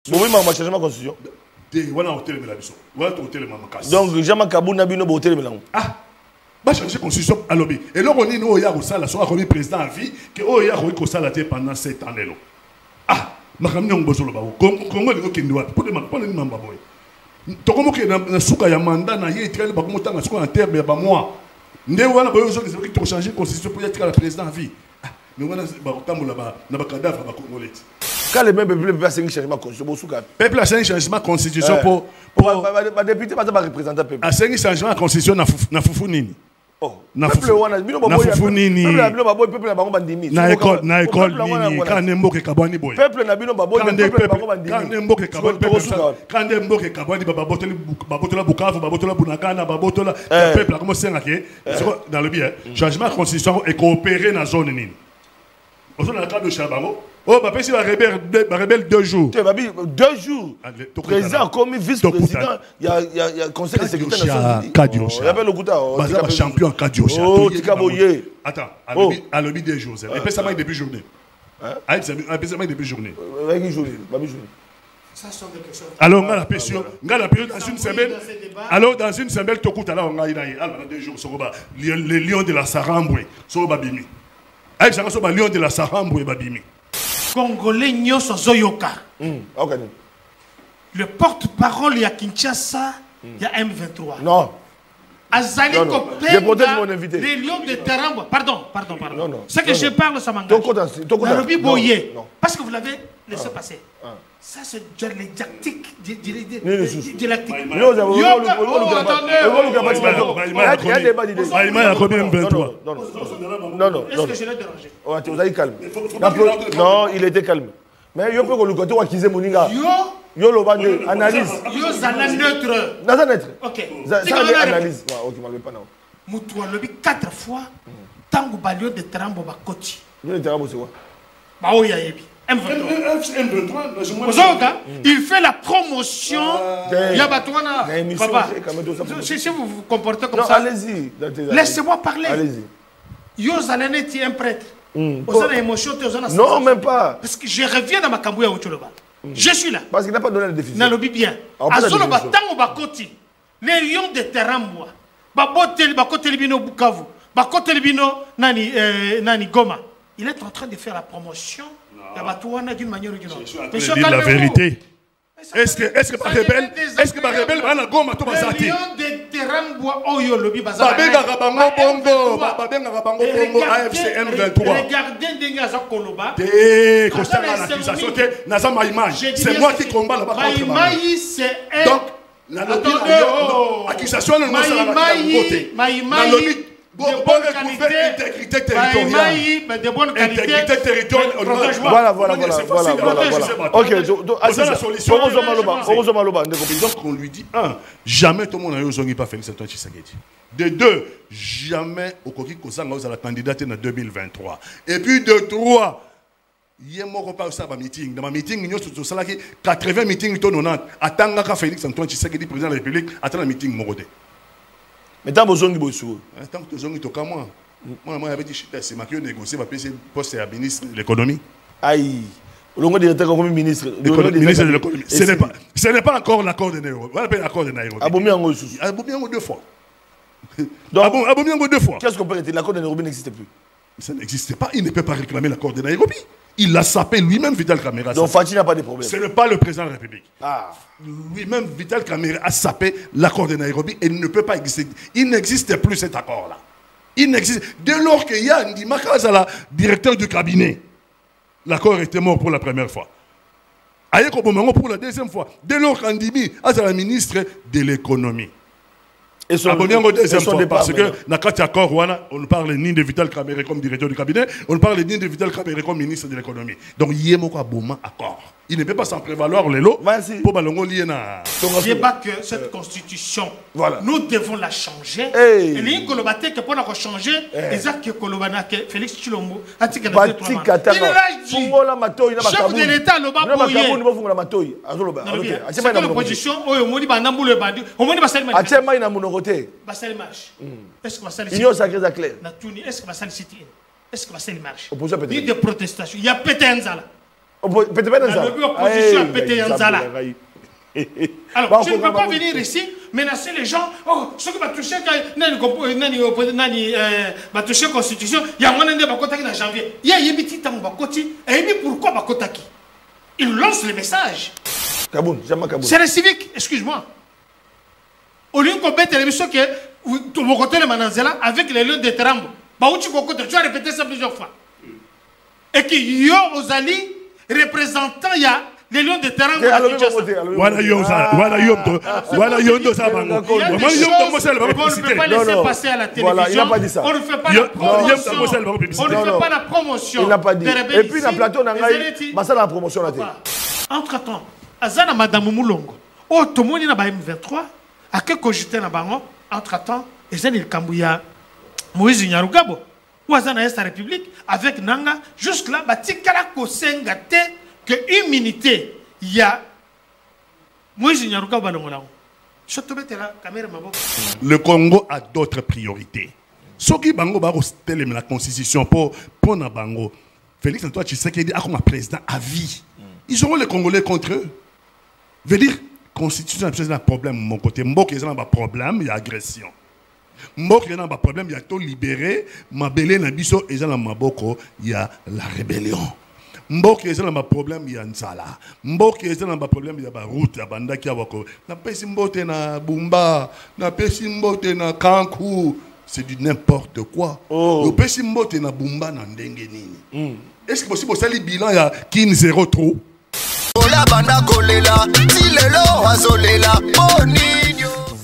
Bon, oui, maman, changement de constitution. Donc, jamais Kabouna Bino Botel Mélan. Ah, bah changer la constitution à lobby. Et là, on est nous, il y a ça, la soirée, on est président à vie, que oh, il y a ça la pendant 7 ans. Ah, ma famille, on bosse le bas. Comment les gens qui nous pour les membres, tu comprends que na souka ya mandat na yé très ba comment tanga souka en terme ya ba moi. Ndé wana ba yoso qui ont changé la constitution pour être le président à vie. Mais wana ba tambola ba na ba cadavre ba congolais. Quand les mêmes peuples peuvent faire un changement de constitution, peuple a fait un changement de constitution pour les députés pas représenter peuple. A fait un changement de constitution na fufu nini. Oh, na fufu nini. Na école nini. Quand nemboke kabani boy. Peuple na bino baboy peuple bango bandimi. Quand nemboke kabani quand nemboke kabani babotola Bukavu babotola Bunagana babotola peuple a commencé à dans le bien changement de constitution et coopérer dans zone nini. Au dans le cadre de Chabango. Oh, bah, si la rebelle 2 jours. 2 jours. Président comme vice-président, il y a conseil de sécurité nationale. Il y a le Gouta. Champion Kadiocha. Oh, Tikaboye. Attends, à l'objet 2 jours. Et puis ça m'a depuis journée. Depuis journée. Alors, on a la pression. On a la période dans une semaine. Alors, dans une semaine, on a 2 jours. Les lions de la Saramboué. Sur Babimi. Avec ça, on a lions de la Saramboué Babimi. Congolais Nyoso Zoyoka. Le porte-parole il y a Kinshasa, il y a M23. Non. Azali Kopenga, les lions de Teramba. Pardon. Non. Ce que je parle, ça m'engage. Nalobi Boye. Parce que vous l'avez laissé passer. Ça, c'est les didactiques. Non. Est-ce que je l'ai dérangé? Vous avez calme. Non, il était calme. Mais yo peut que le côté où Kizé Moninga. Yo le bande analyse. Yo zala neutre. Dans un neutre. Ok. Ça analyse. Ok, m'avait pas non. Moutoua lobi 4 fois. Tango balio de Tarambo bakoti. Yo le Tarambo c'est quoi? Bah oh yayebi. Il fait la promotion. Yabatouana. Papa. Si vous vous comportez comme ça. Allez-y. Laissez-moi parler. Allez-y. Yo zalane ti un prêtre. Non, même pas. Parce que je reviens dans ma cambouille à Ocholoba. Je suis là. Parce qu'il n'a pas donné la définition. Nalobi bien. Azoloba tango bakoti. Les lions de Terambwa. Bakote libino Bukavu. Bakote libino nani Goma. Il est en train de faire la promotion. D'une manière ou d'une autre. Je suis la vérité. Est-ce que par rebelle, va na Goma to bazati? Les lions de Terambwa oyo lobi bazati. Babenga bongo AFC M23. Regardez ndenge aza koloba. Constamment l'accusation que naza Maïmaï. C'est moi qui combat là-bas contre Maïmaï c'est un. Donc l'accusation ne m'a pas côté. Maïmaï de bonne qualité, intégrité territoriale. de bonne qualité. Intégrité territoriale. Voilà. Ok, donc on lui dit, jamais tout le monde n'a pas Félix Antoine Tshisekedi. De 2, jamais au Koki Kosanga à la candidate en 2023. Et puis de 3, il y a un meeting. Dans ma meeting, il y a 80 meetings, 90. Attends, Félix Antoine Tshisekedi, président de la République, attends le meeting, Morodé. Mais tant que vous avez tant que moi, j'avais dit, c'est ma qui a négocié, ma poste à ministre de l'économie. Aïe. Le directeur comme ministre de l'économie. Ce n'est pas encore l'accord de Nairobi. On appelle l'accord de Nairobi. Abomiango 2 fois. Abomiango 2 fois. Qu'est-ce qu'on peut dire? L'accord de Nairobi n'existe plus. Ça n'existe pas. Il ne peut pas réclamer l'accord de Nairobi. Il l'a sapé lui-même, Vital Kamerhe. Donc Fachi n'a pas de problème. Ce n'est pas le président de la République. Ah. Lui-même, Vital Kamerhe a sapé l'accord de Nairobi et il ne peut pas exister. Il n'existe plus cet accord-là. Il n'existe. Dès lors qu'il y a Ndima Kazala, directeur du cabinet, l'accord était mort pour la première fois. Ayeko Bomango pour la deuxième fois. Dès lors qu'Andimi a la ministre de l'économie. Et Abonyango deuxième fois, parce que Nakati accord, on ne parle ni de Vital Kamerhe comme directeur du cabinet, on ne parle ni de Vital Kamerhe comme ministre de l'économie. Donc il y a un bon accord. Il ne peut pas s'en prévaloir les lots pour Balongo Liena. Je dis pas que cette constitution, nous devons la changer. Et les Kolobate qui pour changer, exact que Kolobana que Félix Tshilombo a dit que chef de l'État le bas boyer. C'est que l'opposition au moni banambu le bandi, au moni basel marche. Basel marche. Est-ce que basel Union sacrée à clair. Est-ce que basel city? Est-ce que basel marche? Ni de protestation. Il y a pété un zala. Peut-être pas dans ça. L'opposition a pété Yanzala. Alors, tu ne peux pas venir ici, menacer les gens. Oh, ce qui va toucher la Constitution, il y a un moment en janvier. Il y a un petit temps et pourquoi Bakotaki? Il lance le message. C'est le civique, excuse-moi. Au lieu qu'on bête l'émission que tu vas côté le Mananzela avec les lieux de Terambo. Tu as répété ça plusieurs fois. Et qu'il y a aux alliés représentants, il y a les lions de terrain. On ne peut pas laisser passer à la télévision. Il n'a pas dit ça. On ne fait pas la promotion. On ne fait pas la promotion. Il n'a pas dit. Et puis, dans le plateau, on a la promotion. Entre-temps, Azana Madame Moulongo, oh, tout le monde est M23, à que cogiter na bango, entre-temps, et c'est le Kambouya, Moïse Nyarugabo, ou Azana Est la République, avec Nanga, jusque-là, Batikala Kosengate, que une minute, il y a Moïse Nyarugabo Balongolao. Le Congo a d'autres priorités. Ce qui bango ba la constitution pour na bango. Félix Antoine Tshisekedi a comme président à vie. Ils auront les Congolais contre eux. Veut dire constitution c'est un problème de mon côté. Mbok ils ont un problème, il y a agression. Mbok ils ont un problème, il y a tout libéré, mabélé na biso ils ont un maboko, il y a la rébellion. Mbok ils ont un problème, il y a Nzala. Mbok ils ont un problème, il y a ba route ya bandaki ya wako. Na pesi mbote na Bumba, na pesi mbote na Kankou. C'est du n'importe quoi. Le pesi mbote na Bumba na ndenge nini. Est-ce que possible ça le bilan ya kin 0 trop?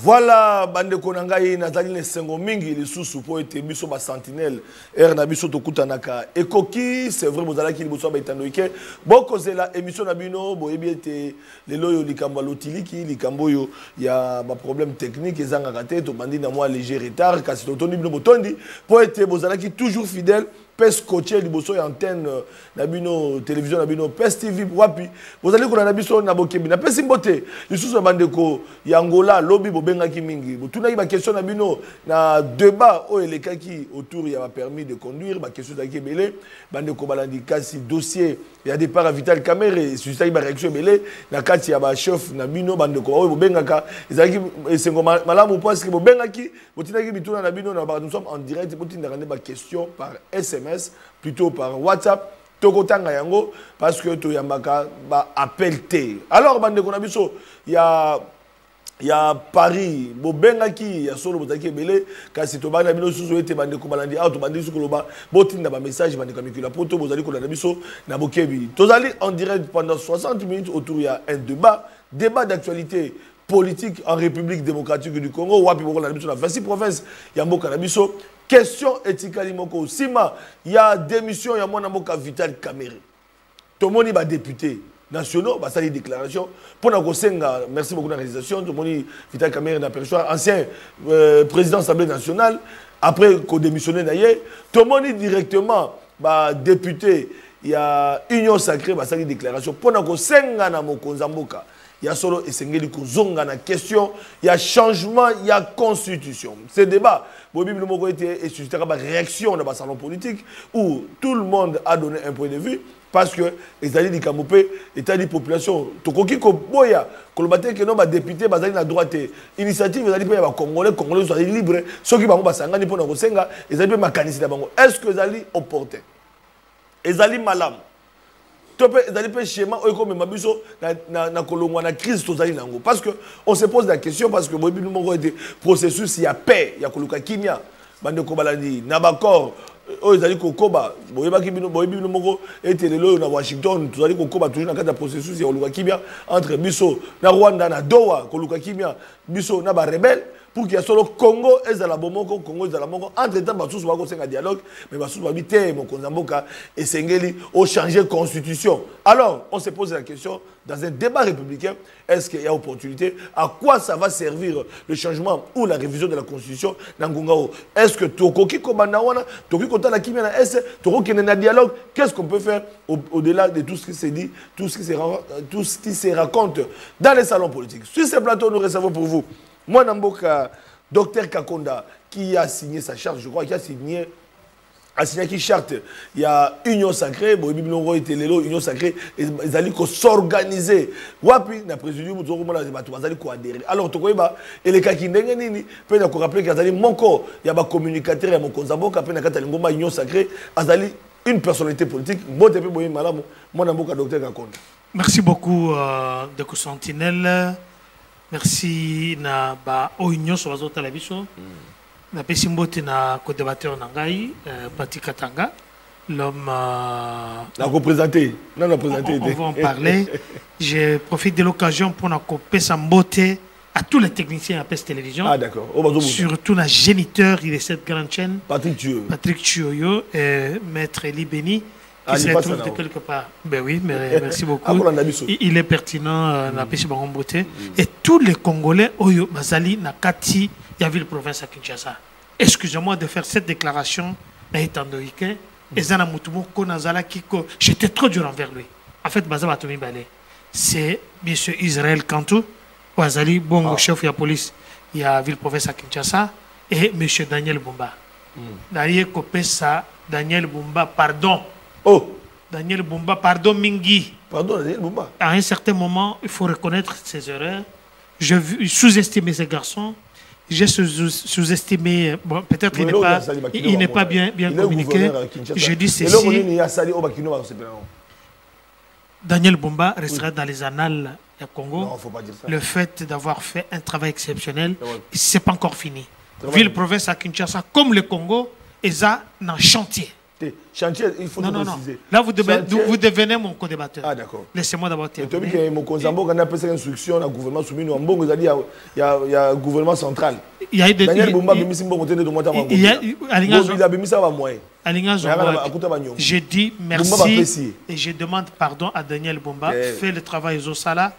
Voilà, bande konangai Nathalie Nesengo mingi les sous pour être biso ba sentinelle er na biso to kutanaka ekoki c'est vrai bozala ki biso ba itanoike boko zela émission na bino boyebi ete lelo yo likambo lotiliki likambo yo ya ba problème technique ezanga kate to bandi na moi léger retard kasi to toni bino botondi pour être bozala ki toujours fidèle PES coaché liboso ya antenne na bino télévision na bino PES TV wapi vous allez kona na biso na bokebi na PES mbote lisusu bandeko ya Angola lobby bobengaki mingi botuna ki ba question na bino na débat o elekaki autour ya ba permis de conduire ba question daki belé bandeko balandi kasi dossier ya départ à Vital Kamerhe suscité ba réaction belé na kati ya ba chef na bino bandeko o bobengaka ezaki esengo malamu parce que bobengaki botinaki bituna na bino na nous sommes en direct botinda rendre ba question par SMS plutôt par WhatsApp tokotanga yango parce que to yambaka ba appel T. Alors bande ko na biso ya Paris bobengaki ya solo botaki belé kasi to bana bino susu ete bande ko balandi auto bande susu loba botinda ba message bande kamikula poto bozali ko na biso na bokebi tozali en direct pendant 60 minutes autour ya un débat d'actualité politique en République démocratique du Congo wapi boko na biso na 26 provinces ya mboka na biso. Question éthique moko sima il y a démission ya mwana mboka Vital Kamerhe. Tomoni ba député nationaux ba sali déclaration pour na kosenga merci beaucoup na réalisation tomoni Vital Kamerhe na perchoir ancien président de l'Assemblée nationale après ko démissionné d'ailleurs tomoni directement ba député il y a union sacrée ba sali déclaration pour na kosenga na mokonza mboka. Il y a solo esengeli kozonga na question, il y a changement, il y a constitution. Ce débat, Bobi Moko était suscité par réaction dans le salon politique où tout le monde a donné un point de vue parce que les alliés du Kamopé, les alliés de population, Tokoki Koboya, Kolobate que non, député, basé na droite, initiative, les alliés de Congolais soient libres, ceux qui vont basanga ni pour na kosenga, les alliés de Makanisi d'Abango. Est-ce que les alliés opportuns, les alliés malam? Parce que on se pose la question parce que le processus il y a paix, il y a koluka kimia, bande ko balandi na bakor ezali kokoba boyebaki bino boyebi moko ete lelo na Washington tozali kokoba toujours na kata processus ya koluka kimia entre biso na Rwanda na Doha koluka kimia biso na ba rebelle pour qu'il y ait solo Congo et la bomoko Congo et la bomoko entre temps ba sous ba ko senga dialogue mais ba sous ba bité mon konzamboka et sengeli au changer constitution. Alors on se pose la question dans un débat républicain est-ce qu'il y a opportunité à quoi ça va servir le changement ou la révision de la constitution dans Ngongao est-ce que tokoki ko banda wana tokoki ko tala kimia na est tokoki na dialogue qu'est-ce qu'on peut faire au-delà de tout ce qui s'est dit tout ce qui se raconte dans les salons politiques. Sur ce plateau nous recevons pour vous moi, Namboka, Dr Kakonda, qui a signé sa charte, je crois, qui a signé signé qui charte, il y a Union Sacrée, bon, Union Sacrée, ils allaient s'organiser. Wapi, na président, vous allez adhérer. Alors, tu vois, et les cas qui n'ont pas de rappeler qu'il y a mon corps, il y a un communicateur, il y a mon conzabo, qui a Union Sacrée, ils une personnalité politique, moi, je suis malade, moi, je suis docteur Kakonde. Merci beaucoup, Deco Sentinelle. Merci na ba Union sur la télévision. Na pesimbote na co-débatteur Nangai, Patrick Katanga, l'homme. On va en parler. Je profite de l'occasion pour na couper sa beauté à tous les techniciens à PES Télévision. Ah d'accord. Surtout na géniteur, il est cette grande chaîne. Patrick Chioyo et Maître Eli Beni. Qui se retrouve de quelque part. Ben oui, mais merci beaucoup. Il est pertinent na pesi bango beauté. Et tous les Congolais, Oyo Bazali Nakati. Il y a ville province à Kinshasa. Excusez-moi de faire cette déclaration. J'étais trop dur envers lui. En fait, c'est M. Israël Kantou, Wazali, bon chef de la police, il y a ville province à Kinshasa, et M. Daniel Bumba. D'ailleurs, Daniel Bumba, pardon. Oh! Daniel Bumba, pardon, Mingi. Pardon, Daniel Bumba. À un certain moment, il faut reconnaître ses erreurs. Je sous-estimé ces garçons. J'ai sous-estimé, bon, peut-être il n'est pas bien communiqué. Je dis ceci. Daniel Bumba restera dans les annales du Congo. Non, faut pas dire ça. Le fait d'avoir fait un travail exceptionnel, ce n'est pas encore fini. Ville-province à Kinshasa, comme le Congo, est en chantier. Chantier, il faut préciser. Là, vous devenez mon co-débatteur. Ah, d'accord. Laissez-moi d'abord terminer. Tu as dit que mon Konzambo, quand on a fait instruction au gouvernement soumis, il y a un gouvernement central. Il y a des... Je dis merci et je demande pardon à Daniel Bumba. Fait le travail aux Osala.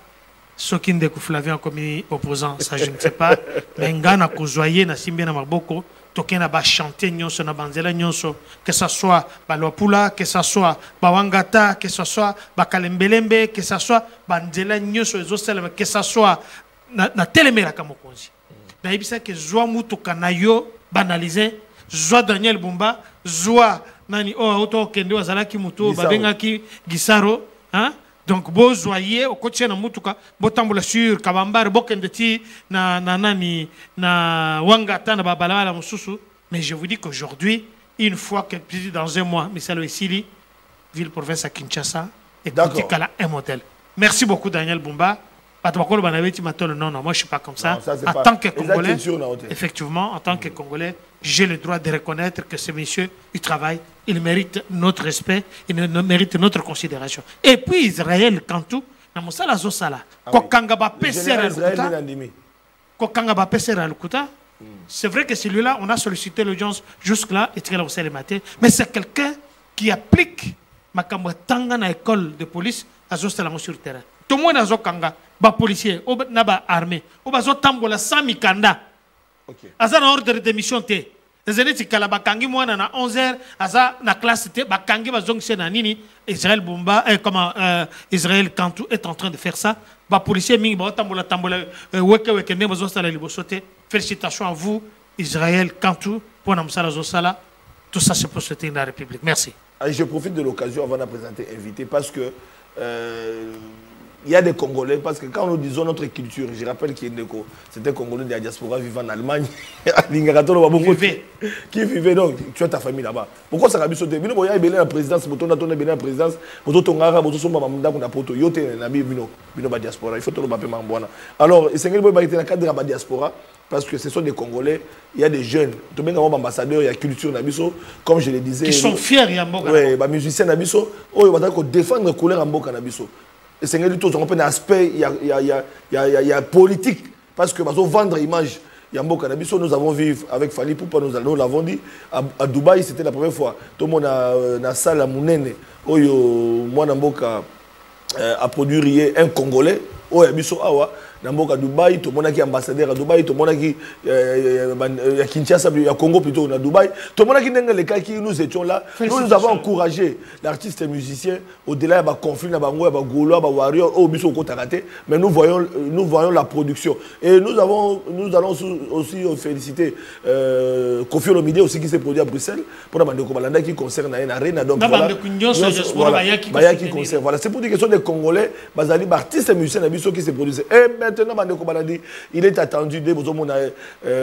Ce qui ne découvre Flavien comme opposant, ça je ne sais pas. Mais Ngana Kouzoye, Nassimbi Namarboko. Tokena ba chanter nyonso na banzela nyonso, que ça soit Balopula, que ça soit Bawangata, que ça soit Bakalembelembe, que ça soit banzela nyonso ezosela, que ça soit na telemera kamokonzi. Na ibisa que zwa mutu kanayo banaliser, zwa Daniel Bumba, zwa nani auto kende wazalaki mutu babengaki Gisaro, hein? Donc, vous voyez, au côté de Moutuka, vous tambula sur Kabambar, Bokendeti, na Wangata, na Babala, la Moussoussou. Mais je vous dis qu'aujourd'hui, une fois que dans un mois, Michel Wessili, ville province à Kinshasa, et Koutikala, un modèle. Merci beaucoup, Daniel Bumba. Non, moi je ne suis pas comme ça. En tant que Congolais, effectivement, en tant que Congolais, j'ai le droit de reconnaître que ce monsieur, il travaille, il mérite notre respect, il mérite notre considération. Et puis Israël Kantou, c'est vrai que celui-là, on a sollicité l'audience jusque-là, mais c'est quelqu'un qui applique ma Tanga na école de police à Zostalango sur le terrain. Tout le monde a Zokanga, ba policier, na ba armée, ba zotambola sami kanda. Aza na ordre de mission te. Ezeli tikala ba kangi mwana na 11h, aza na classe te, ba kangi ba zongse na nini. Israël Bumba, Israël Kantou est en train de faire ça. Ba policier mingi ba tambola weke ne ba zostala libosote. Félicitations à vous, Israël Kantou, pour namsala zosala. Tout ça c'est pour soutenir la République. Merci. Je profite de l'occasion avant de présenter invité parce que il y a des Congolais, parce que quand nous disons notre culture, je rappelle qu'il y a c'était un Congolais de la diaspora vivant en Allemagne, qui vivait donc, tu as ta famille là-bas. Pourquoi ça a sauté? Il y a la présidence, il y a la présidence, il y a la diaspora, il faut que tu aies alors, il y a la diaspora, parce que ce sont des Congolais, il y a des jeunes, il y a des ambassadeurs, il y a culture, comme je le disais. Qui sont fiers, il y a des musiciens, ils vont défendre la couleur en Boka. Et c'est un aspect, il y a politique, parce que vendre l'image, nous avons vécu avec Fali Poupa, nous l'avons dit, à Dubaï, c'était la première fois. Tout le monde a une salle à Mounene, où moi, a produit un Congolais, où Namboka Dubaï, tout le monde qui est ambassadeur à Dubaï, tout le monde qui est à Kinshasa, à Congo plutôt, à Dubaï. Tout le monde qui est les cas qui nous étions là. Nous avons encouragé l'artiste et musicien au-delà de conflit, de Gaulois, de Warriors, au Bissau Karaté, mais nous voyons la production. Et nous allons aussi féliciter Kofi Olomide aussi qui s'est produit à Bruxelles pour la bande de qui concerne Arena. Donc voilà, qui concerne. Voilà, c'est pour dire que ce sont des Congolais, des artistes et musiciens qui se produisent. Et maintenant, il est attendu,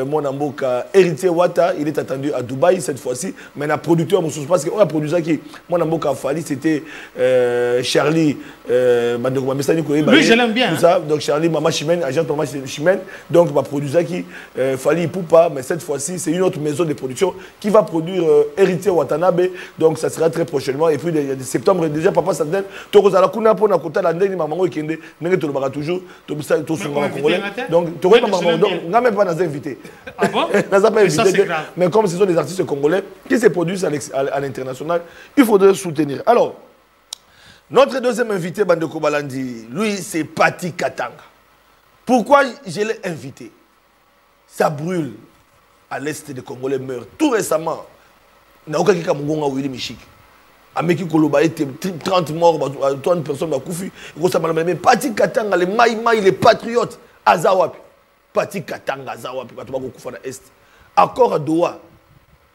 mon amboka Héritier Wata, il est attendu à Dubaï cette fois-ci, mais le producteur, parce qu'on a produit ça qui, mon amboka Fali, c'était Charlie, lui je l'aime bien. Ça, donc Charlie, Mama Chimène, agent Mama Chimène, donc ma produit ça qui, Fali Poupa, mais cette fois-ci, c'est une autre maison de production qui va produire Héritier Watanabe, donc ça sera très prochainement, et puis de septembre, déjà, Papa Sandel, Tokozala Kuna pour Nakota, la Ndeni, Maman Kende, Nenge Tolobara toujours, donc, tu n'as même pas invité. Ah bon? Mais comme ce sont des artistes congolais qui se produisent à l'international, il faudrait soutenir. Alors, notre deuxième invité, Bandeko Balandi, lui, c'est Pati Katanga. Pourquoi je l'ai invité? Ça brûle à l'est des Congolais meurent. Tout récemment, Naoka Kika Mungonga Willy Michik. Ameki Koloba était 30 morts, 30 personnes à Koufi. Mais Pati Katanga, les Maïmaï, les patriotes, Azawapi. Pati Katanga, Azawapi, Pati Koufa na Est. Accord à Doha.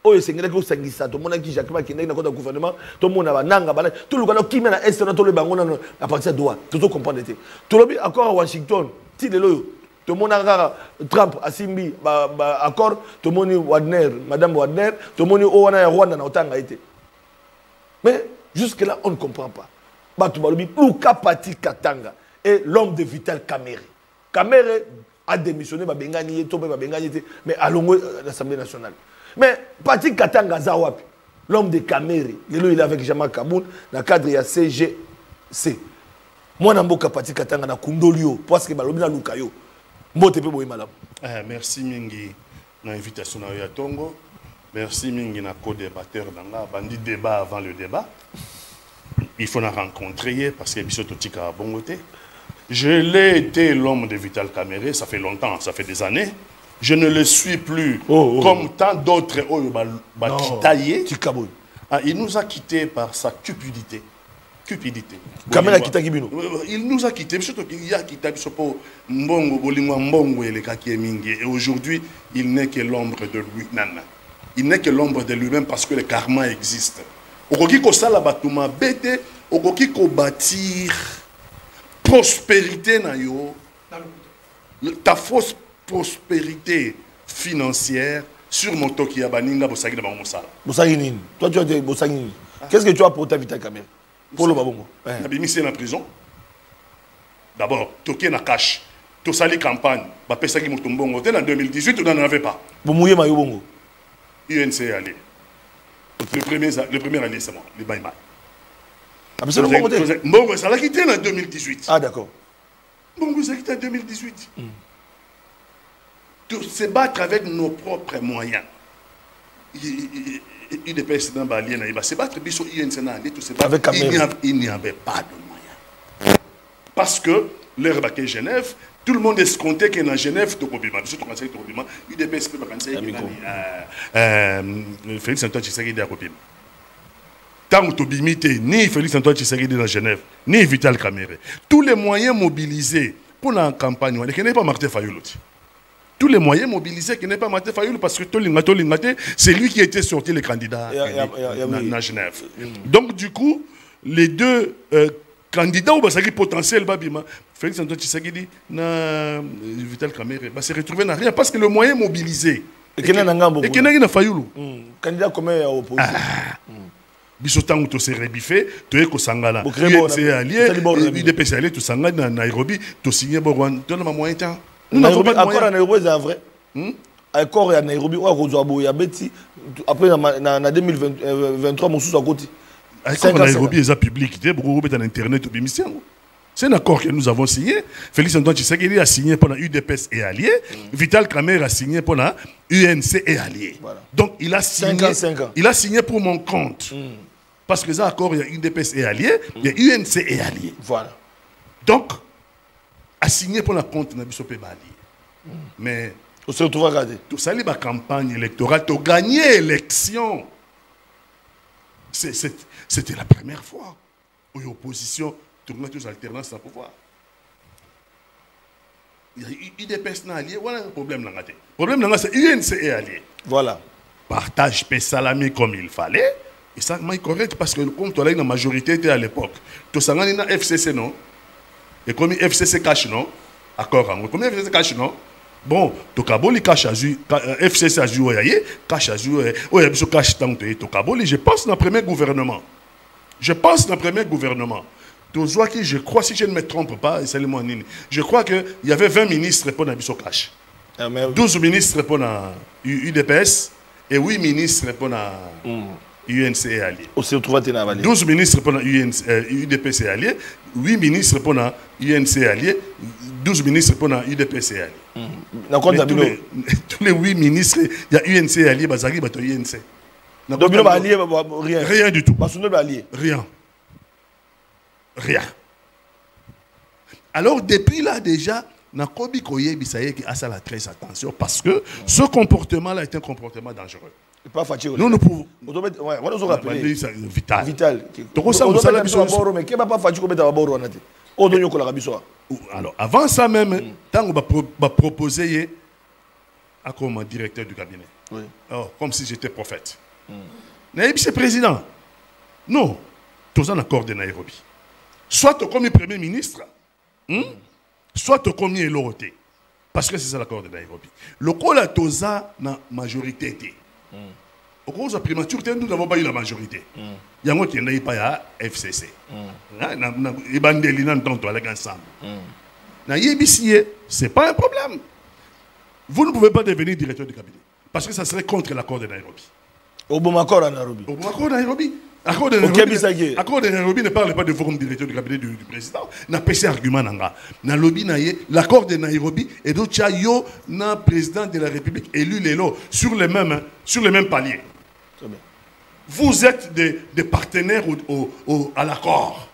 Oh, c'est que vous savez ça. Tout le monde qui Jacques qui n'est pas dans le gouvernement, tout le monde a nanga, tout le monde qui met na Est, tout le monde à partir de Doha. Tout le monde comprend. Tout le monde accord à Washington. Tout le monde a Trump, Asimbi, accord. Tout le monde Wagner, Madame Wagner. Tout le monde a Rwanda na Otanga été. Mais jusque-là, on ne comprend pas. Batoubaloubi, Luka Pati Katanga est l'homme de Vital Kamerhe. Kamerhe a démissionné, mais à l'Assemblée nationale. Mais Pati Katanga Zawapi, l'homme de Kamerhe, il est avec Jamal Kaboun, dans le cadre de la CGC. Moi, je suis Pati Katanga na Kundolio, parce que je suis Lukayo. Merci Mingi, pour l'invitation à Tongo. Merci Mingi na co-débatteur dans bandi débat avant le débat. Il faut la rencontrer parce que Bissot Tika a bon côté. Je l'ai été l'homme de Vital Kamerhe, ça fait longtemps, ça fait des années. Je ne le suis plus comme tant d'autres taillés. Il nous a quittés par sa cupidité. Kamerhe a quitté Kibino. Il nous a quittés. Il a quitté Mbongo, Bolingwa Mbongo et les Kakie Mingi. Et aujourd'hui, il n'est que l'ombre de lui-même. Il n'est que l'ombre de lui-même parce que le karma existe. Okoki ko sala batuma bete, okoki ko bâtir prospérité na yo. Ta fausse prospérité financière sur mon toki ya baninga bosaki na bango sala. Bosaki nini? Toi tu as dit bosaki nini? Qu'est-ce que tu as pour ta Vital Kamerhe? Pour le babongo. Abimisi na prison. D'abord, toki na cash. To sali campagne, ba pesaki motombongo en 2018 on n'en avait pas. Bomouye mayo bongo. UNC est allé. Le premier année, c'est moi, le bye-bye. Mbongo, ça l'a quitté en 2018. Ah, d'accord. Mbongo, ça l'a quitté en 2018. De se battre avec nos propres moyens. Il est président Balien, il va se battre, il n'y avait pas de moyens. Parce que l'heure de Genève, tout le monde escomptait qu'en Genève, Félix Antoine Tshisekedi a copié. Tant que ni Félix Antoine Tshisekedi dans Genève, ni Vital Kamerhe. Tous les moyens mobilisés pour la campagne, qui n'est pas Martin Fayoulou. Tous les moyens mobilisés qui n'est pas Martin Fayoulou parce que c'est lui qui était sorti le candidat à Genève. Donc du coup, les deux candidat ou basaki potentiel babima Félix Antoine Tshisekedi na Vital Kamerhe va se retrouver dans rien parce que le moyen mobilisé et qu'il n'a Fayoulou candidat comme opposition biso tango to se rebiffé to eko sangala c'est allié UDPS allié to sangala na Nairobi to signer Borwan to na moyen temps Nairobi accord à Nairobi c'est vrai accord à Nairobi ou à Kozwabo ya beti après na 2023 mosusu à côté. Accord à Nairobi est public, beaucoup sur Internet. C'est un accord que nous avons signé. Félix Antoine Tshisekedi a signé pour la UDPS et allié. Vital Kamerhe a signé pour la UNC et allié. Voilà. Donc il a signé. 5 ans. Il a signé pour mon compte. Parce que ça accord il y a UDPS et allié, il y a UNC et allié. Voilà. Donc assigné pour la compte na biso pe bali. Mais on se retrouve à regarder. tout ça la campagne électorale, tu gagné l'élection. C'était la première fois où l'opposition tournait tous alternances à pouvoir. UDPS n'a allié, voilà le problème. Le problème, c'est UNC est allié. Voilà. Partage Pessalami comme il fallait. Et ça, c'est correct parce que comme tu as la majorité était à l'époque. Tu as une FCC, non? Et comme FCC cache, non? Accord, comme FCC cache, non? Bon, tu as cache à FCC a joué, cache à jouer, oui, il cache tant que tu je pense dans le premier gouvernement. Je crois, si je ne me trompe pas, je crois qu'il y avait 20 ministres pour Nabiso Cash. 12 ministres pour UDPS et 8 ministres pour UNC et allié. 12 ministres pour UDPS et allié, 8 ministres pour UNC et allié, 12 ministres pour UDPS et allié. Tous les 8 ministres, il y a UNC et allié, Bazari, UNC. Rien du tout. Rien. Alors, depuis là, déjà, Nakobi Koye Bisaye qui a ça la très attention parce que ce comportement-là est un comportement dangereux. Pas fatigué. Nous pouvons. Ouais, on nous a rappelé. Vital. Vital. Alors, avant ça même, tant on va proposer comme directeur du cabinet. Oui. Oh, comme si j'étais prophète. C'est président. Non. Tous en accord de Nairobi. Soit tu comme premier ministre, soit tu comme l'autorité. Parce que c'est ça l'accord de Nairobi. Le coup là, Toza na majorité. Au cours de la primature, nous n'avons pas eu la majorité. Il y a un qui n'a pas à FCC. Il y a des gens qui sont ensemble. Ce n'est pas un problème. Vous ne pouvez pas devenir directeur du cabinet. Parce que ça serait contre l'accord de Nairobi. Au bon accord à Nairobi. Au bon accord de Nairobi. L'accord de Nairobi ne parle pas de vous comme directeur du cabinet du président. N'a pas ces arguments. L'accord de Nairobi est d'autres yo na président de la République élu sur les mêmes paliers. Vous êtes des partenaires à l'accord.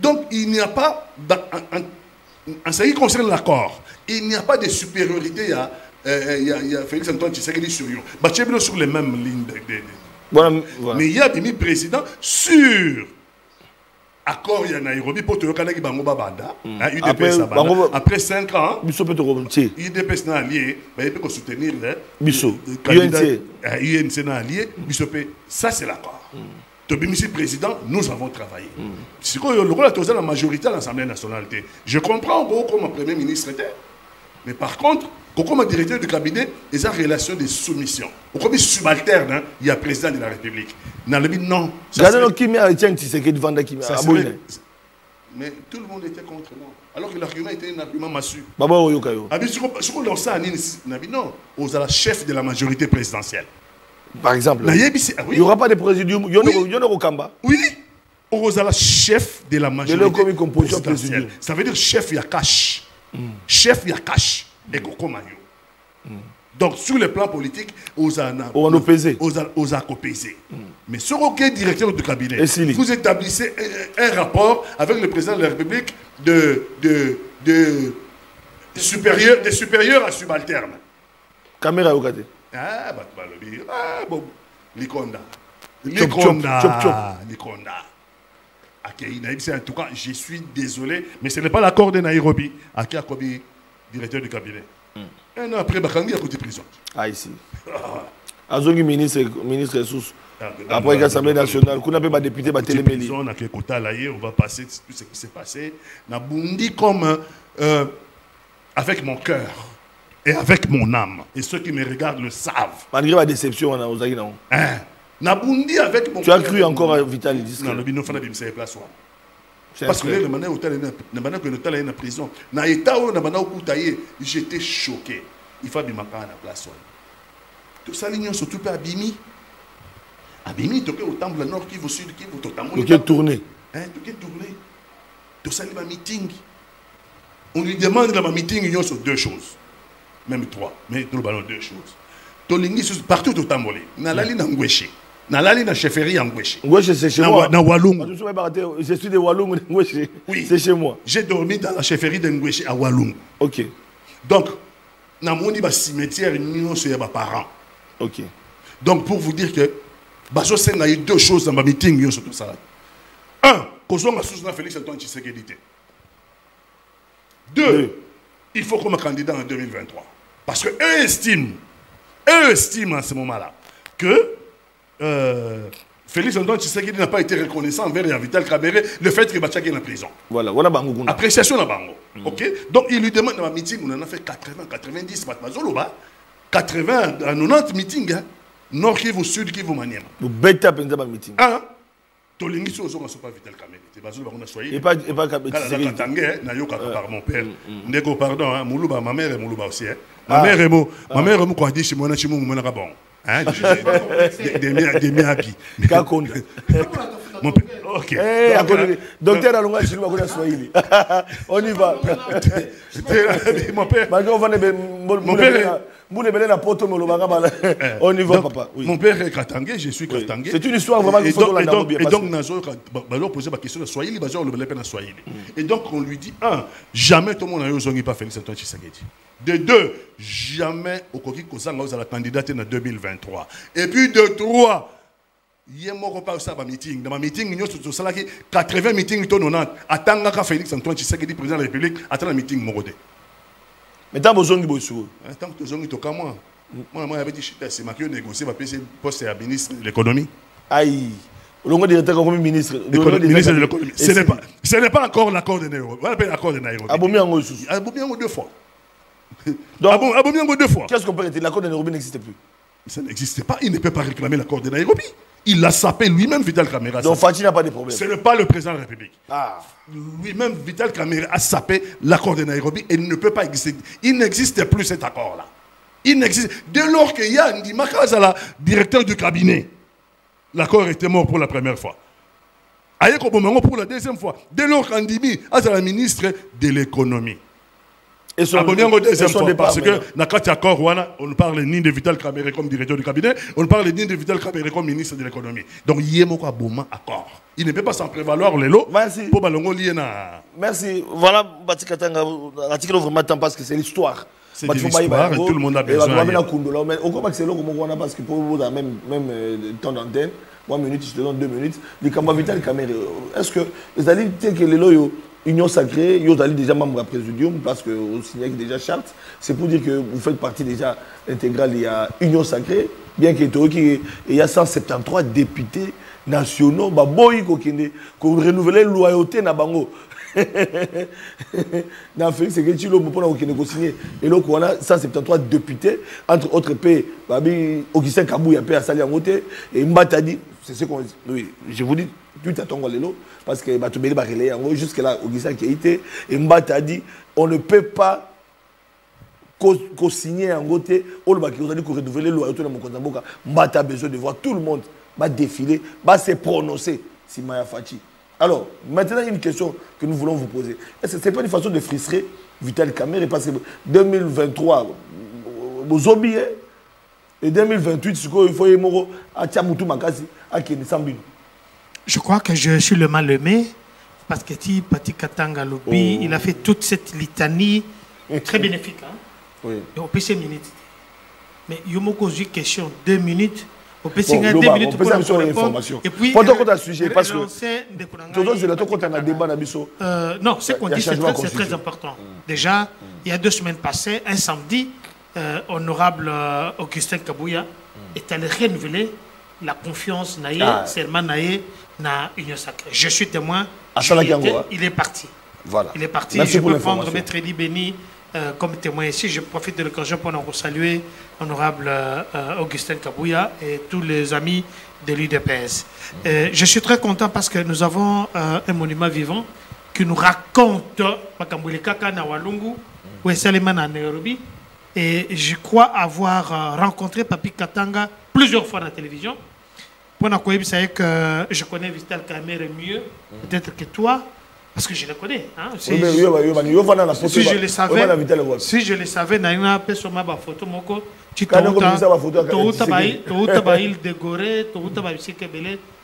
Donc il n'y a pas, en ce qui concerne l'accord, il n'y a pas de supériorité à Félix Antoine Tshisekedi sur eux. Sur les mêmes lignes Voilà. Mais il y a des présidents sur accord à Nairobi pour te reconnaître après 5 ans, UDPS n'a allié, il peut soutenir UNC n'a allié, ça c'est l'accord. Monsieur le président, nous avons travaillé. C'est quoi le rôle de la majorité à l'Assemblée nationale. Je comprends comment premier ministre était, mais par contre, comme directeur du cabinet, il y a une relation de soumission. Comme subalterne, il y a le président de la République. Non. Mais tout le monde était contre moi. Alors que l'argument était un argument massu. Non, aux la chef de la majorité présidentielle. Par exemple, il n'y aura pas de présidium. Oui. Aux la chef de la majorité présidentielle. Ça veut dire chef Yakash. Chef Yakash. Donc, sur le plan politique, aux acopésés. Mais sur aucun directeur du cabinet, vous établissez un rapport avec le président de la République de supérieur à subalterne. Caméra au côté. Likonda. En tout cas, je suis désolé, mais ce n'est pas l'accord de Nairobi. Aki Akobi, directeur du cabinet. Un an après, Bakangi a côté prison. Ah, ici. Azongi ministre sous. Après l'Assemblée nationale, qu'on appelle député, Téléméli. On va passer tout ce qui s'est passé. On a bondi comme avec mon cœur et avec mon âme. Et ceux qui me regardent le savent. Malgré ma déception, on a osé non. Nabundi avec mon cœur. Tu as cru encore à Vital Disque? Non, le fallait me faire place. Parce que le matin où tu es en prison, j'étais choqué. Il faut bien à la place. Tout ça, l'union surtout pas Abimi. Abimi, tu es au temple nord qui vous sud, qui vous totalement. Tu es tourné. Tu es tourné. Tout ça, il y a un meeting. On lui demande dans ma meeting, il y a deux choses. Même trois. Mais nous allons deux choses. Partout au Tambolé. Nalali Nangweshi. Nalali na chefferie en Ngweshi. Ngweshi, c'est chez moi. Na Walungu. Je suis de Walungu, Ngweshi. Oui. C'est chez moi. J'ai dormi dans la chefferie de Ngweshi à Walungu. Ok. Donc, na moni ba cimetière nyonso sur ba parents. Ok. Donc, pour vous dire que, baso senga y deux choses dans ma meeting nyonso tout ça. Un, kozonga sous na Félix Antoine Tshisekedi. Deux, il faut comme candidat en 2023. Parce qu'eux estiment en ce moment-là que Félix Antoine Tshisekedi n'a pas été reconnaissant envers Vital Kamerhe le fait qu'il est en prison. Voilà Bango. Appréciation à Bango. Ok. Donc il lui demande dans un meeting, on en a fait 80, 90, 80 à 90 meetings, hein? Nord Kivu, Sud Kivu, Maniema. Vous bêtez à peine dans meeting. Ah, Tolingi sur pas Vital Kamerhe. Et pas Katangé, Nayoka par mon père. Ndeko pardon, hein, Moulouba, ma mère et Moulouba aussi. Ma mère est mo quoi dit chez moi, chez moi, bon. Hein, des miabi. Mon père. Ok. Docteur Alonga, je lui ai Swahili. On y va. Mon père. Mon père. On y va, papa. Mon père est Katangé, je suis Katangé. C'est une histoire vraiment qu'il faut dans la Namibie. Et donc, Nazo a posé la question de Swahili, Swahili. Et donc, on lui dit, un, jamais tout le monde n'a pas Félix Antoine Tshisekedi. De deux, jamais au Koki Kozanga à la candidate en 2023. Et puis de trois, il y a un meeting. Dans ma meeting, il y a 80 meetings, attends que Félix Antoine Tshisekedi, président de la République, attend le meeting. Mais tant que vous avez besoin tant que vous avez besoin moi, j'avais dit, c'est ma qui a négocié, ma poste à ministre de l'économie. Aïe. Le directeur comme ministre de l'économie. Ce n'est pas encore l'accord de Nairobi. On appelle l'accord de Nairobi. Abomiango 2 fois. Abomiango 2 fois. Qu'est-ce qu'on peut dire? L'accord de Nairobi n'existe plus. Ça n'existe pas. Il ne peut pas réclamer l'accord de Nairobi. Il l'a sapé lui-même, Vital Kamerhe. Donc Fatih n'a pas de problème. Ce n'est pas le président de la République. Ah. Lui-même, Vital Kamerhe a sapé l'accord de Nairobi et il ne peut pas exister. Il n'existe plus cet accord-là. Il n'existe. Dès lors qu'il y a Ndi Makazala, directeur du cabinet, l'accord était mort pour la première fois. Ayeko Bomango pour la deuxième fois. Dès lors qu'Andimi a la ministre de l'économie. Et son deuxième fois, parce que Nakati accord, on parle ni de Vital Kamerhe comme directeur du cabinet, on parle ni de Vital Kamerhe comme ministre de l'économie. Donc, il y a un bon accord. Il ne peut pas s'en prévaloir les lots. Merci. Pour Balongo Liena. Merci. Voilà, Batikatanga, l'article vraiment parce que c'est l'histoire. C'est l'histoire et tout le monde a besoin. On commence à c'est là parce que pour vous, dans même temps d'antenne, 1 minute, je te donne 2 minutes. Les Kamba Vital Kamerhe, est-ce que les alliés que les lots Union sacrée, vous allez déjà membre à Présidium parce que vous signez déjà charte. C'est pour dire que vous faites partie déjà intégrale. Il y a Union sacrée, bien qu'il y a 173 députés nationaux. Boy, qu'on renouvelle loyauté na bango. Dans Félix Tshisekedi, on a signé. Et là, on a 173 députés, entre autres pays, Augustin Kabouya, à Saliangote, et Mbata dit, c'est ce qu'on dit. Oui, je vous dis, tout à ton golélo, parce que Batoubeli va relayer, jusque-là, Augustin qui a été, et Mbata dit, on ne peut pas co-signer en côté, on a dit qu'on renouveler loyauté dans mon compte. Mbata a besoin de voir tout le monde va défiler, va se prononcer, si Maya Fati. Alors, maintenant, il y a une question que nous voulons vous poser. Est-ce que ce n'est pas une façon de frustrer Vital Kamerhe parce que 2023, vous zombies, et 2028, il faut y Je crois que je suis le mal aimé parce que Pati Katanga Lobi, il a fait toute cette litanie très bénéfique. Hein? Oui. Et on peut 5 minutes. Mais il y a une question, 2 minutes. On peut signer 2 minutes pour l'information. Et puis, pendant qu'on a sujet, parce que non, ce qu'on dit, c'est très important. Déjà, il y a 2 semaines passées, un samedi, honorable Augustin Kabouya est allé renouveler la confiance Selma Naye na Union Sacrée. Je suis témoin. Il est parti. Voilà. Il est parti. Merci. Je peux prendre Maître Eli Beni comme témoin ici. Je profite de l'occasion pour nous saluer honorable Augustin Kabouya et tous les amis de l'UDPS. Je suis très content parce que nous avons un monument vivant qui nous raconte Makambouile Kaka na Walungu ou Salema na Nairobi. Et je crois avoir rencontré Papi Katanga plusieurs fois à la télévision. Pour que je connais Vital Kamerhe mieux, peut-être que toi. Parce que je les connais. Hein. Si je les savais, Naina peut sur ma photo moko. Tu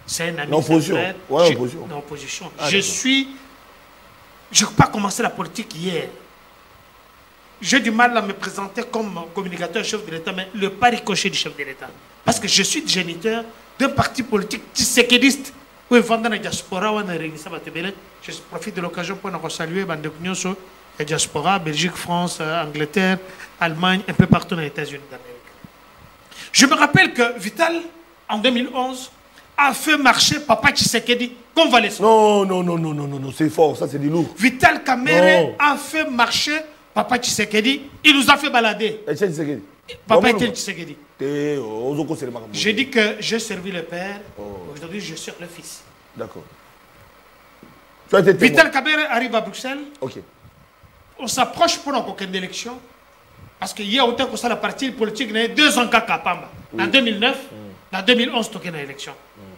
c'est un ami. Opposition. Je n'ai pas commencé la politique hier. J'ai du mal à me présenter comme communicateur chef de l'État, mais le pas ricochet du chef de l'État. Parce que je suis géniteur d'un parti politique tshisekidiste. Je profite de l'occasion pour saluer la diaspora, Belgique, France, Angleterre, Allemagne, un peu partout dans les États-Unis d'Amérique. Je me rappelle que Vital, en 2011, a fait marcher Papa Tshisekedi convalescent. Non, c'est fort, ça c'est du lourd. Vital Kamerhe a fait marcher Papa Tshisekedi, il nous a fait balader. Papa Tshisekedi. J'ai dit que j'ai servi le père, aujourd'hui je sers le fils. D'accord. Vital Kamerhe arrive à Bruxelles. Ok. On s'approche pour une élection. Parce qu'il y a autant que ça, la partie politique, il y a 2 ans qu'à Kapamba. En 2009, en 2011, il y a une élection.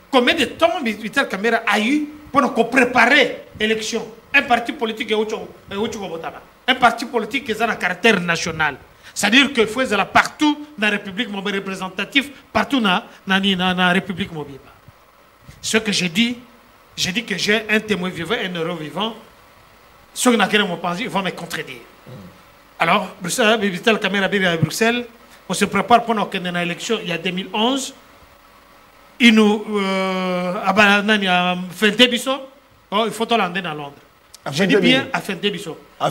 Combien de temps Vital Kamerhe a eu pour préparer l'élection? Un parti politique un parti politique qui a un caractère national. C'est-à-dire qu'il faut être partout dans la République mobile représentative, partout dans la République mobile. Ce que j'ai dit que j'ai un témoin vivant, un héros vivant. Ceux qui n'ont pas dit, ils vont me contredire. Alors, Vital Kamerhe à Bruxelles, on se prépare pour une élection il y a 2011. Il nous fait un débisso. Il faut aller à Londres. Je dis bien à Fente Bisso. Il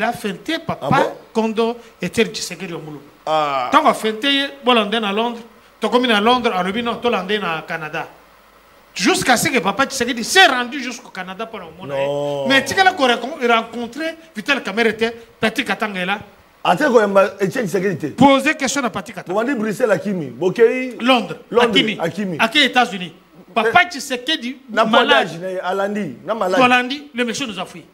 a feinté Papa Kondo et Tshisekedi Omulu. Tant qu'on feinté, Bollandais à Londres, tu as commis à Londres, à Rubino, tu as au Canada. Jusqu'à ce que Papa Tshisekedi s'est rendu jusqu'au Canada pour le monde. Mais tu as rencontré Vital Kamerhe, Patrick Katangela. Poser question à Patrick Katangela. On dit Bruxelles, Akimi. Londres, Akimi. À quels États-Unis? Papa Tshisekedi, malade. Hollandi, le monsieur nous a fui.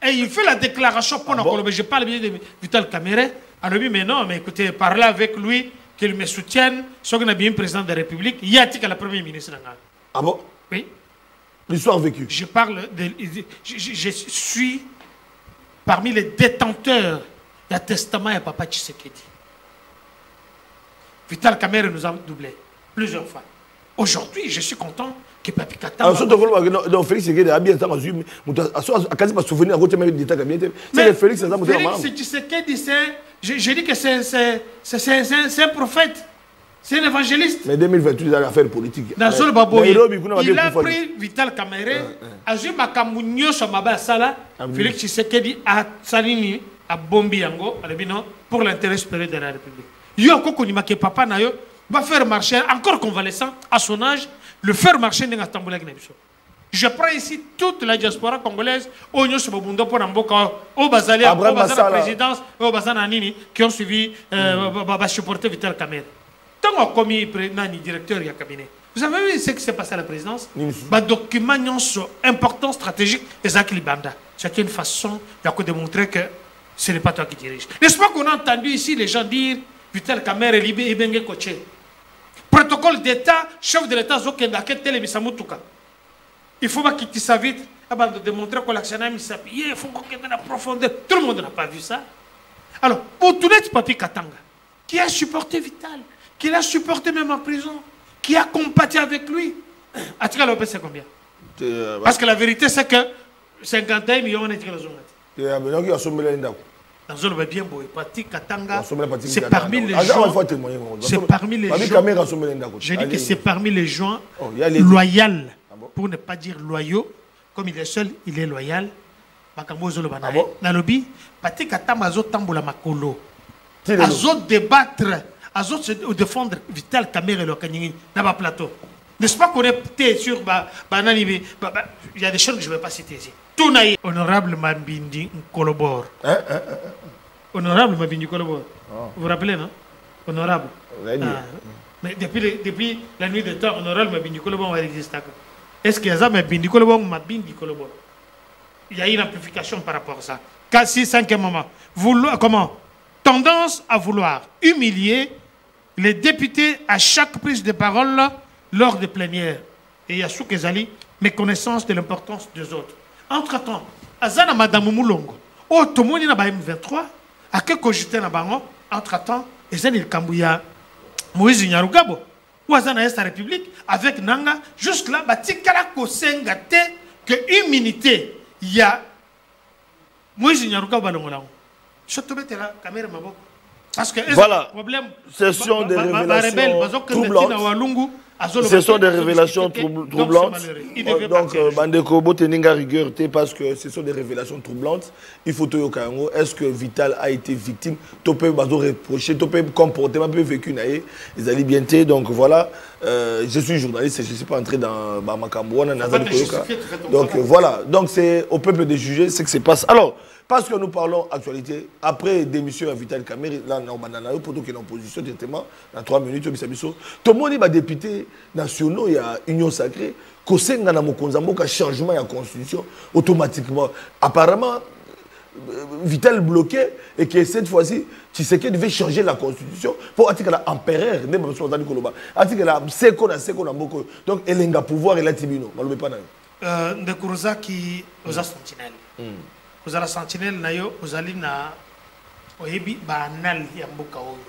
Et il fait la déclaration pour nous. Je parle bien de Vital Kamerhe. Alors lui, mais non, mais écoutez, parlez avec lui, qu'il me soutienne. Si on a bien président de la République, il y a la première ministre. Ah bon? Oui. L'histoire vécue. Je parle de. Je suis parmi les détenteurs d'un testament à Papa Tshisekedi. Vital Kamerhe nous a doublé plusieurs fois. Aujourd'hui, je suis content que Papi Katanga... Alors, Félix Tshisekedi a bien entendu, mais souvenir à côté même d'État bien. C'est Félix Tshisekedi, je dis que c'est un prophète, c'est un évangéliste. Mais 2028, il a affaire politique. Dans le Baboye, il a pris Vital Kamerhe, a joué Makamounio sur Maba Sala, Félix Tshisekedi a salini à Bombiango, pour l'intérêt supérieur de la République. Il y a encore que papa Nayo va faire marcher, encore convalescent, à son âge, le faire marcher dans la Je prends ici toute la diaspora congolaise, au Bazalia, au Bazar la présidence, au Bazar Nanini, qui ont suivi, supporter Vital Kamerhe. Tant qu'on a commis directeur du cabinet, vous avez vu ce qui s'est passé à la présidence? Les documents sont importants, stratégiques, et Zaki Libanda. C'est une façon de démontrer que ce n'est pas toi qui dirige. N'est-ce pas qu'on a entendu ici les gens dire Vital Kamerhe libé et Bengue Koché? Protocole d'État, chef de l'État, il faut pas quitter ça vite. Avant de démontrer que l'actionnaire il faut qu'on ait la profondeur. Tout le monde n'a pas vu ça. Alors, pour tout le Papi Katanga, qui a supporté Vital, qui l'a supporté même en prison, qui a combattu avec lui, à Tika Lopez, c'est combien? Parce que la vérité, c'est que 51 millions, on est tiré dans le bien beau, Papi Katanga, c'est parmi les gens. C'est parmi les gens. Je dis que c'est parmi les gens loyaux, pour ne pas dire loyaux. Comme il est seul, il est loyal. Nalobi, Papi Katanga azo tambola makolo. Azo débattre, azo se défendre Vital Kamerhe et le Kanyini dans le plateau. N'est-ce pas qu'on est sur il y a des choses que je ne vais pas citer ici. Honorable Mabindi collabore. Honorable Mabindi collabore. Vous vous rappelez, non? Honorable. Mais depuis la nuit de temps, honorable Mabindi collabore va exister. Est-ce qu'il y a ça, Mabindi collabore ou Mabindi collabore? Il y a une amplification par rapport à ça. 4, 6, 5 moments. Comment? Tendance à vouloir humilier les députés à chaque prise de parole lors des plénières. Et il y a Soukezali méconnaissance de l'importance des autres. Entre-temps, Azana Madame Moulongo, oh, tout le monde n'a pas M23, à que cogiter na bango, entre-temps, et c'est le Kambouya, Moïse Nyarugabo, ou Azana Est la République, avec Nanga, juste là, Batikala Kosenga te, que immunité, il y a Moïse Nyarugabo Balongolango. Je te mets la caméra, ma boque. Parce que voilà, problème, ce sont des révélations troublantes. Ce sont des révélations troublantes. Donc, Bandeko Boteninga rigueur, parce que ce sont des révélations troublantes. Il faut te dire, est-ce que Vital a été victime? Tu peux reprocher, tu peux comporter, tu peux vécu, ils allaient bien. Donc voilà, je suis journaliste, je ne suis pas entré dans ma cambouane. Donc voilà, donc c'est au peuple de juger ce qui se passe. Alors, parce que nous parlons actualité, après démission à Vital Kamerhe, là, on a pour qui est en opposition directement, dans 3 minutes, tout le monde est député nationaux, il y a Union Sacrée, qu'il y a un changement de la constitution, automatiquement. Apparemment, Vital bloqué, et que cette fois-ci, Tshisekedi devait changer la constitution pour article empereur, même si on a dit que article c'est qu'on a beaucoup. Donc, il a pouvoir et la tibino. De Kourouza qui aux sentinelles. Vous avez sentinelle nayo, vous allez na oyebi banal ya mboka oyo.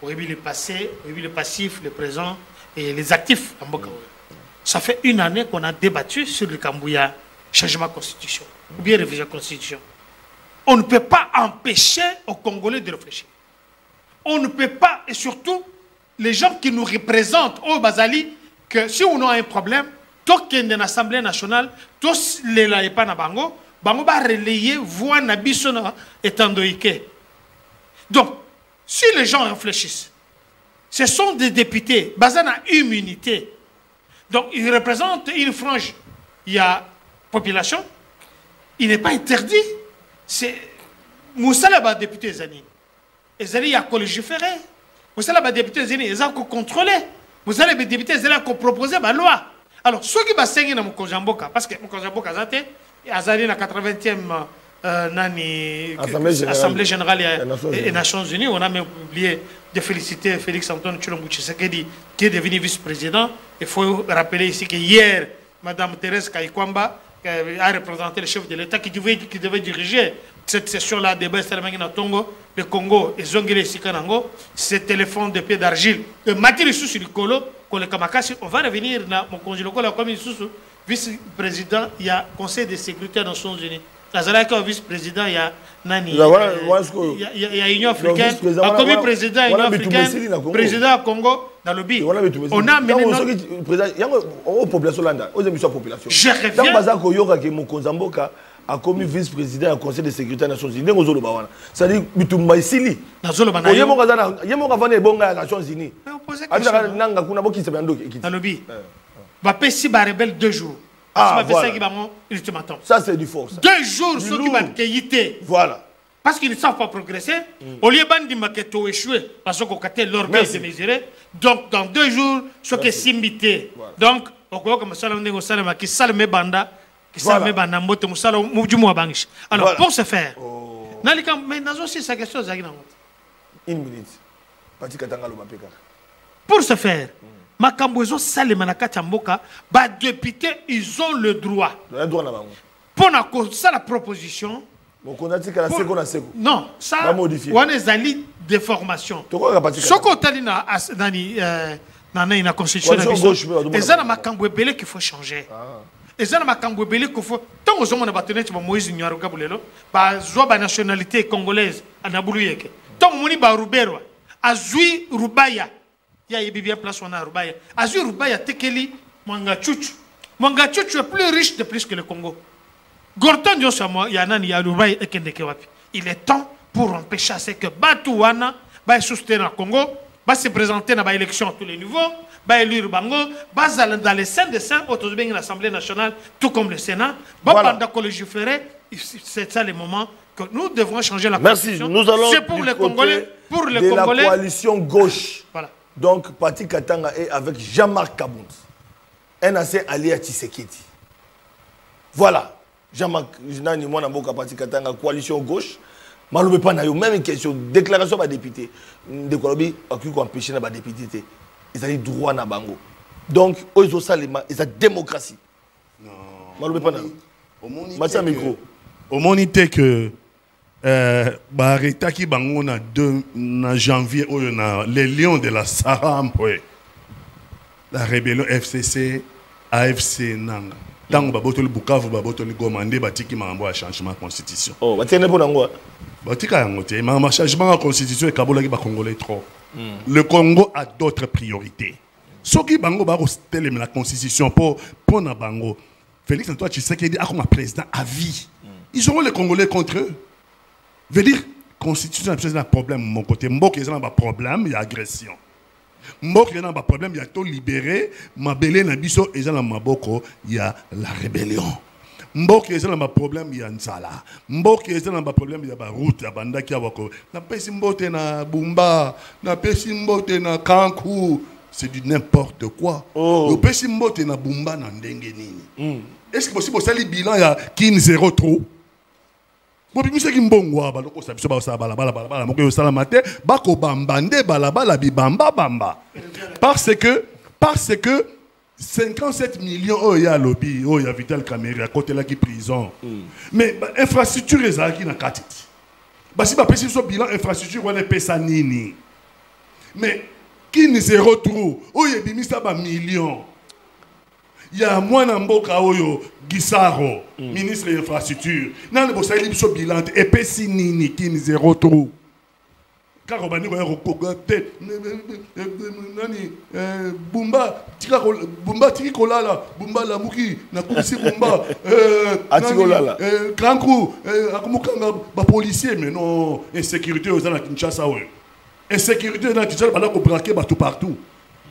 Oyebi le passé, oyebi le passif, le présent et les actifs ya mboka oyo. Ça fait 1 année qu'on a débattu sur le Kambouya changement de constitution ou bien révision de constitution. On ne peut pas empêcher aux Congolais de réfléchir. On ne peut pas, et surtout les gens qui nous représentent au Bazali, que si on a un problème, tant qu'il y a une assemblée nationale, tous les laïpa na bango, bango va relayer voix na bisona etandoïke. Donc, si les gens réfléchissent, ce sont des députés basés sur immunité. Donc, ils représentent une frange. Il y a population. Il n'est pas interdit. C'est Moussalaba député Zani. Et Zani, il y a légiféré. Moussalaba député Zani, ils ont contrôlé. Moussalaba député Zani, ils ont proposé la loi. Alors, ceux qui vont s'engager dans Mokonjamboka, parce que Mokonjamboka, Azali na 80e Assemblée générale des Nations Unies, on a même oublié de féliciter Félix Antoine Tshilombo Tshisekedi qui est devenu vice-président. Il faut rappeler ici que hier, Mme Thérèse Kayikwamba a représenté le chef de l'État qui devait diriger cette session-là de Bestelmangina Tongo, le Congo et Zongile Sikanango. Ce téléphone de pied d'argile, de Mathieu Sous le Colo, on va revenir dans mon congé local comme il sous vice-président, il y a Conseil de sécurité des Nations Unies. Là, vice-président, il y a Nani. Il y a Union africaine. Comme président Union africaine, président Congo, dans le BI. On a maintenant. Je reviens. A commis vice-président du Conseil de sécurité des Nations Unies. C'est-à-dire que Bitumba Isili. Bapesi ba rebelle 2 jours. Ça c'est du force. 2 jours ceux qui vont quitter. Voilà. Parce qu'ils ne savent pas progresser. Au lieu de maqueto échoué parce qu'on a l'orgueil de mesurer. Donc dans 2 jours ceux qui s'imbitent. Donc comme ça on est qui salme banda qui salme banda mbote musala mujumu abangish. Alors pour ce faire. Mais nazo aussi sa question zagina. 1 minute. Pati katanga lo mapeka. Pour ce faire. Makambozo Salema na Katamboka, bah députés, ils ont le droit. Pour la proposition. Non, ça, on est allé de formation. Ce qu'on a dit dans la constitution, et ça, c'est Makambo Belé qu'il faut changer. Et ça, c'est Makambo Belé qu'il faut. Tant que nous avons Moïse Nyaro Gabulelo, bah, la nationalité congolaise, à Nabouluyeke. Tant que nous avons Rubero, Azui Rubaya. Il y a bien place on a Rubaya. Azur Rubaya tekeli Mwanga Chuchu. Mwanga Chuchu est plus riche de plus que le Congo. Gorton Dios à moi, il y a Nani, il y a Rubaya et Kendekewapi. Il est temps pour empêcher ce que Batouana va soutenir le Congo, va se présenter dans l'élection à tous les niveaux, va élire Bango, va dans les scènes de saints, autour de l'Assemblée nationale, tout comme le Sénat, va pendant légiférer. C'est ça le moment que nous devrons changer la constitution. Nous allons c'est pour les Congolais, pour les de Congolais. La coalition gauche. Voilà. Donc, Pati Katanga est avec Jean-Marc Kabound, un ancien allié à Tshisekedi. Voilà. Jean-Marc, Nani Mwanamboka Pati Katanga, coalition gauche. Maloube pas na yo, même une question, déclaration de député. De Kolobi, a cru qu'on empêche les députés. Ils ont droit na bango. Donc, ils ont ça, ils ont démocratie. Malobé pas Matia micro. Au moins il que Barreta qui bango na janvier les Lions de la Sahara la rébellion FCC AFC nanga. Tant que le Bukavu le Gomandé batiki mambo a changement de constitution. Oh, batene pour nango. Batika yangote, mais changement de constitution et Kabola qui ba congolais trop. Le Congo a d'autres priorités. Ce qui bango ba rostele la constitution pour na bango. Félix Antoine Tshisekedi a comme président à vie. Ils auront les Congolais contre eux. Veut dire constitution c'est un problème mon côté. Mbok ils ont un problème, il y a agression. Mbok il y a un problème, il y a tout libéré, mabélé na biso ils ont un maboko, il y a la rébellion. Mbok ils ont un problème, il y a nzala. Mbok ils ont un problème, il y a ba route ya banda ki awako. Na pesi mbote na Bumba, na pesi mbote na Kankou. C'est du n'importe quoi. Le pesi mbote na Bumba na ndenge nini. Est-ce que possible ça le bilan ya kin 0 trop? Parce que 57 millions oh ya lobby oh ya Vital Kamerhe à côté là qui prison mais infrastructure les qui na katiti basi ba pesi so bilan infrastructure on pesa nini mais qui ne se retrouve oh ya bimisa ba millions. Il y a mwana mboka oyo Gisaro, ministre de l'infrastructure. Nan le bossa libiso bilan et pesi nini qui ne zéro trop. Car on va dire nani Bumba tiki kolala Bumba la muki na kumisi Bumba atikolala Kankou akumukanga ba policier mais non insécurité aux na Kinshasa oyo. Insécurité na Kinshasa bala ko braquer batou partout.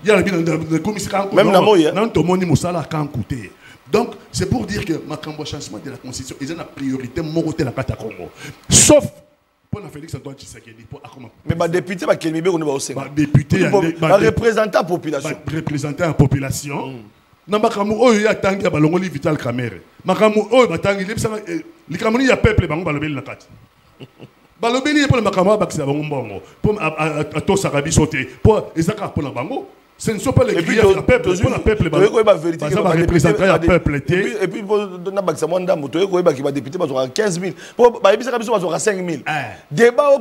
Même la moya. Donc, c'est pour dire que ma changement de la constitution est une priorité morale à Congo. Sauf pour la Félix Antoine Tshisekedi. Mais les députés, ils sont aussi. Les députés, représentant la population. Représentant la population. Na makamu oyo ya tangi ya balongoli Vital Kamerhe. Makamu oyo batangi les kamoni ya peuple bango balobeli na kati. Balobeli pour le makamu ba kisa bango mbongo. Pour to sakabi sauter. Pour ezaka pour na bango. Ce ne sont pas les clients du peuple, pour le peuple. Ça va représenter le peuple. Et puis, pour donner un député, 15 000. Pour les 5 000. Débat,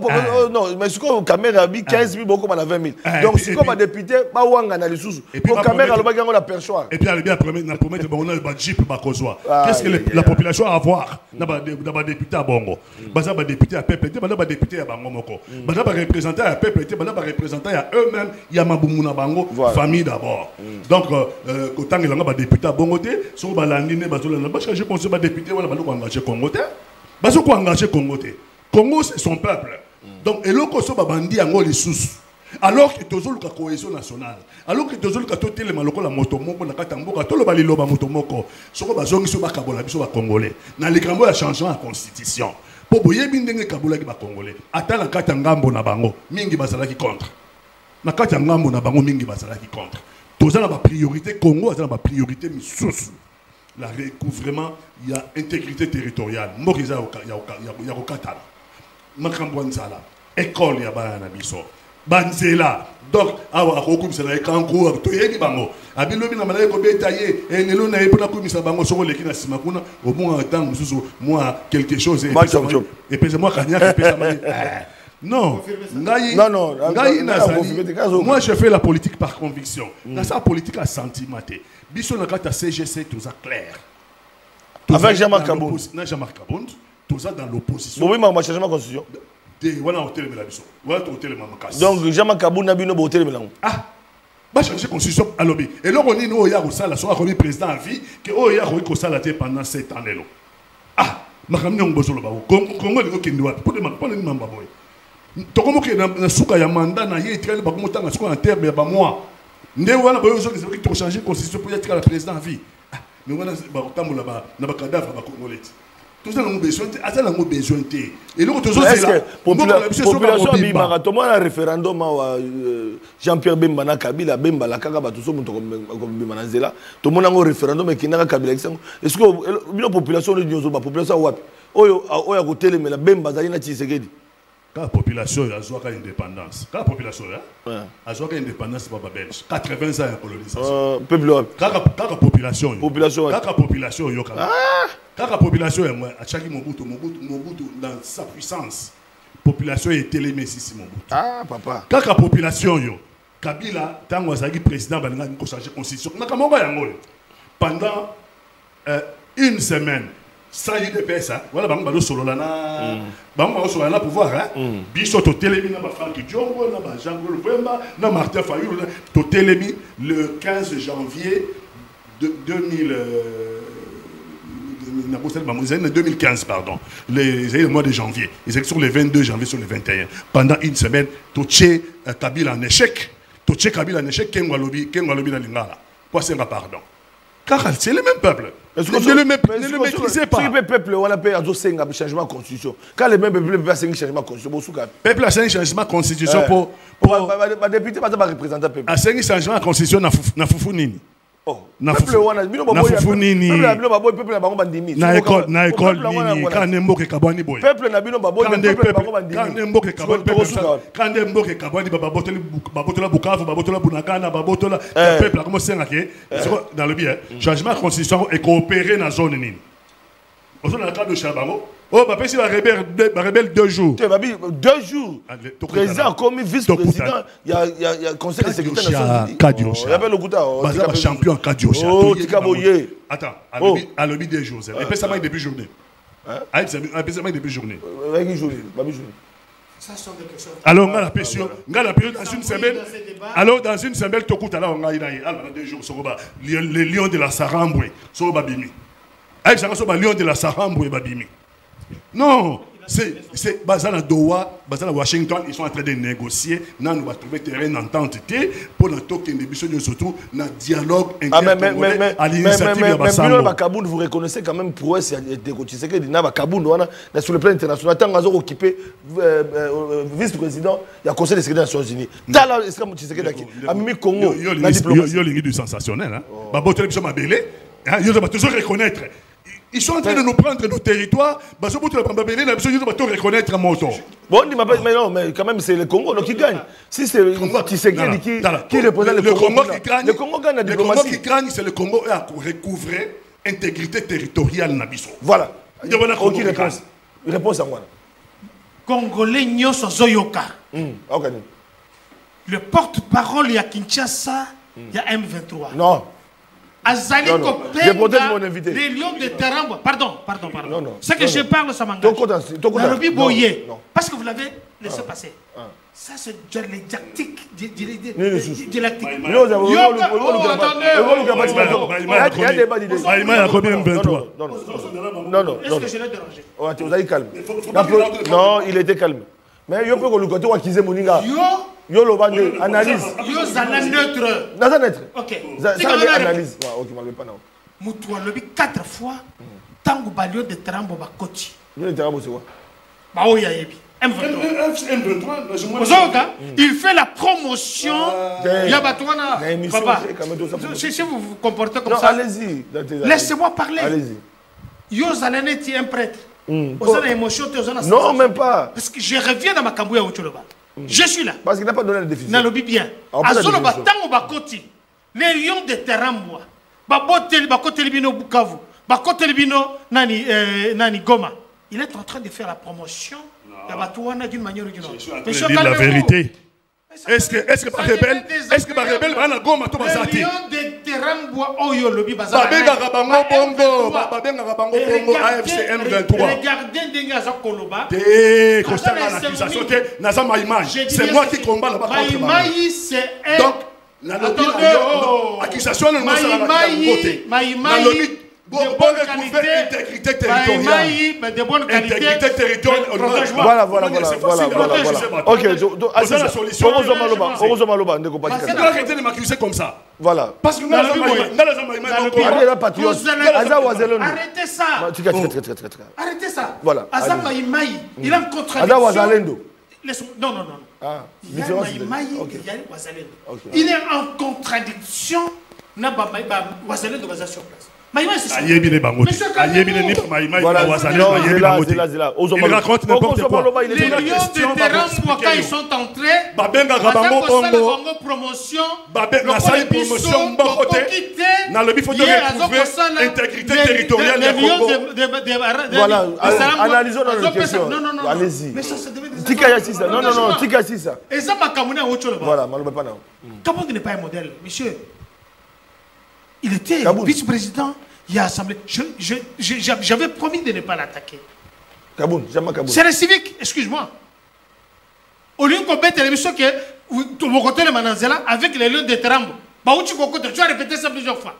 non, mais ce qu'on a caméra, 15 000, beaucoup, 20 000. Donc, si on a député, on a les sous. Pour la caméra, on a la perchoir. Et puis, on a promettre qu'on a un jeep. Qu'est-ce que la population a à voir? On a des députés à Bongo. On a des députés à peuple. On a des députés à Bango Moko. On a des représentants à peuple. On a des représentants à eux-mêmes. Il y a Maboumouna Bango. Famille d'abord. Donc, quand il y a des députés à Bongoté, si on a des députés, on va engager Congoté. On va engager Congoté. Congo, c'est son peuple. Donc, et l'autre, on va bandi en les sous. Alors que toujours la cohésion nationale, alors que toujours le tout les maloko la motomoko na katamboka tout le balilo ba motomoko, soko ba zongi so ba kabola biso ba congolais. Na les kambo ya changement la constitution. Po boye bindenge kabola ki ba congolais. Ata la katangambo na bango, mingi bazala ki contre. Na kati ngambo na bango mingi bazala ki contre. Toza na ba priorité Congo, azala ba priorité misusu. La recouvrement, il y a intégrité territoriale. Moriza ya okatala. Makambo nzala. École ya ba na biso. Banzela. Donc, awa akokumisa na Kankou, toyebi bango. Abilobi na malaya ko betaye, enelo na epona kumisa bango soko leki na sima kuna, au moins temps mususu moi quelque chose et puis moi kanya pesa mali. Non, moi je fais la politique par conviction. Dans sa politique à sentiment. Biso na kata CGC tout ça clair. Avec Jean-Marc Kabound. Non, Jean-Marc Kabound, tout ça dans l'opposition. Oui, mais on va changer ma constitution. Donc Jean-Marc Kabound n'a pas de hôtel. Ah, bah changer constitution à lobby. Et là on est nous hier au sala, soit remis président à vie que oh hier au sala pendant 7 ans là. Ah, makamni on bozolo ba. Congo le kindwa. Pour le mamba boy. Tokomo ke na suka ya mandat na ye traîner ba komotanga suka en terme ya ba moi. Ndé wana ba yo zo ki changer constitution pour être le président à vie. Ah, mais wana ba tambola ba na ba cadavre ba congolais. Tout ça, nous avons besoin. Et nous, tout ça, c'est la population bimara. Tout le monde a un référendum. Jean-Pierre Bemba na Kabila, Bemba la Kagaba, tout ça, tout le monde a un référendum et qui n'a pas Kabila. Est-ce que la population de la population a Oyo a côté mais la Bemba Zalina Tshisekedi. Quand la population a joué l'indépendance, quand la population a joué l'indépendance, c'est pas belge. 80 ans de colonisation. Peuple. Quand la population, population, quand la population, quand la population est à chaque Mobutu dans sa puissance, la population est télémée ici Mobutu. Ah, papa. Quand la population, Kabila, tant que le président va changer la constitution, pendant une semaine, sans UDPS, voilà, bango solo lana, bango solo lana pouvoir, biso to télémi na ba Franck Diongo, na ba Jean-Claude Pemba, na Martin Fayulu, to télémi le 15 janvier 2015, pardon, le mois de janvier, ils étaient sur le 22 janvier, sur le 21. Pendant une semaine, to tché Kabila en échec, Kengwalobi na lingala, quoi c'est un pardon. Car c'est le même peuple. Ne le méprisez pas. Le peuple, on a fait un changement de constitution. Quand le même peuple a fait un changement de constitution, le peuple a fait un changement de constitution pour. Les députés ne peuvent pas représenter le peuple. A fait un changement de constitution na Foufounini. Na Foufounini. Na école nini. Quand Nemboke Kabani boy. Peuple na bino baboy. Quand Nemboke Kabani. Quand Nemboke Kabani babotola Bukavu, babotola Bunagana, babotola. Le peuple a commencé à dans le bien. Changement de constitution et coopérer dans la zone nini. Au dans le cadre de Chabango. Oh, bah, si la rebelle 2 jours. 2 jours. Président comme vice-président, il y a conseil de sécurité nationale. Il y avait le Gouta. Champion Kadiocha. Oh, Tikaboye. Attends, à l'objet 2 jours. Et puis ça m'a depuis journée. Depuis journée. Alors, on a la pression. On a la période dans une semaine. Alors, dans une semaine, tout coûte. Alors, on a 2 jours. Les lions de la Saramboué. Sur Babimi. Avec ça, on a lions de la Saramboué Babimi. Non, c'est Bazana Doha, Bazana Washington, ils sont en train de négocier. Nous allons trouver terrain d'entente pour le token de Bissot, surtout dans le dialogue intercongolais à l'initiative de Bassambo. Mais Kaboun, vous reconnaissez quand même pour eux, c'est des côtés que Kaboun, sur le plan international, tant qu'ils ont occupé vice-président, il y a le Conseil des sécurité des Nations Unies. Dans la Congo, il y a du sensationnel. Ils vont toujours reconnaître. Ils sont en train de nous prendre nos territoires. Ils sont en train de reconnaître moto. Bon, mais non, mais quand même, c'est le Congo qui gagne. Si c'est Tshisekedi qui représente le Congo, le Congo gagne la diplomatie. Le Congo qui gagne, c'est le Congo à recouvrer l'intégrité territoriale Nabiso. Voilà. Ok, réponse à moi. Congolais Nyoso Zoyoka. Le porte-parole, il y a Kinshasa, il y a M23. Non. Azali Kopenga, les lions de Teramba. Pardon. Non. Ce que je parle, ça m'engage. Nalobi Boye. Parce que vous l'avez laissé passer. Ça, c'est de l'édactique. Non. Est-ce que je l'ai dérangé? Vous avez calme. Non, il était calme. Mais il peut que le côté Moninga. Yo lo bande analyse. Yo zana neutre. Naza neutre. OK. Ça analyse. OK, m'avait pas non. Mutu a lebi 4 fois tango balio de Tarambo bakoti. Yo de Tarambo c'est quoi? Ba o yayebi. M23. Il fait la promotion. Yabatouana. Papa. Si vous vous comportez comme ça. Allez-y. Laissez-moi parler. Allez-y. Yo zananet un prêtre. Non, même pas. Parce que je reviens dans ma cambouille à Ocholoba. Je suis là. Parce qu'il n'a pas donné la définition. Nalobi bien. Azoloba tango bakoti. Les lions de Terambwa. Bakote libino Bukavu. Bakote libino nani Goma. Il est en train de faire la promotion. D'une manière ou d'une autre. Je suis la vérité. Est-ce que par rebelle, va na Goma to bazati? Les lions de Terambwa oyo lobi bazati. Babenga bongo AFC M23. Regardez ndenge aza koloba. Constamment l'accusation que naza Maïmaï. C'est moi qui combat là-bas contre Maïmaï c'est un. Donc accusation non ça la côté. Maïmaï bonne intégrité territoriale. De bonne qualité. Intégrité territoriale. Voilà. Ok, arrêtez de m'accuser comme ça. Voilà. Parce que arrêtez ça. Arrêtez ça. Voilà. Azamaïmaï, il est en contradiction. Non. Il est en contradiction. Wazalendo va sur place. Maïmaï, c'est ça. Il raconte n'importe quoi. Les lions de terrain, quand ils sont entrés, promotion, intégrité territoriale du Congo. Voilà, analysons dans la question. Non. Allez-y. Mais ça devait être... Non, tika ça. Et ça, ma camouna, voilà, Maloba pas non. Kabound n'est pas un modèle, monsieur. Il était vice-président, il a assemblé. J'avais promis de ne pas l'attaquer. Kabound, jamais Kabound. C'est le civique, excuse-moi. Au lieu qu'on mette l'émission que tu vas côté le Mananzela avec les lions de Terambo. Bah où tu as répété ça plusieurs fois.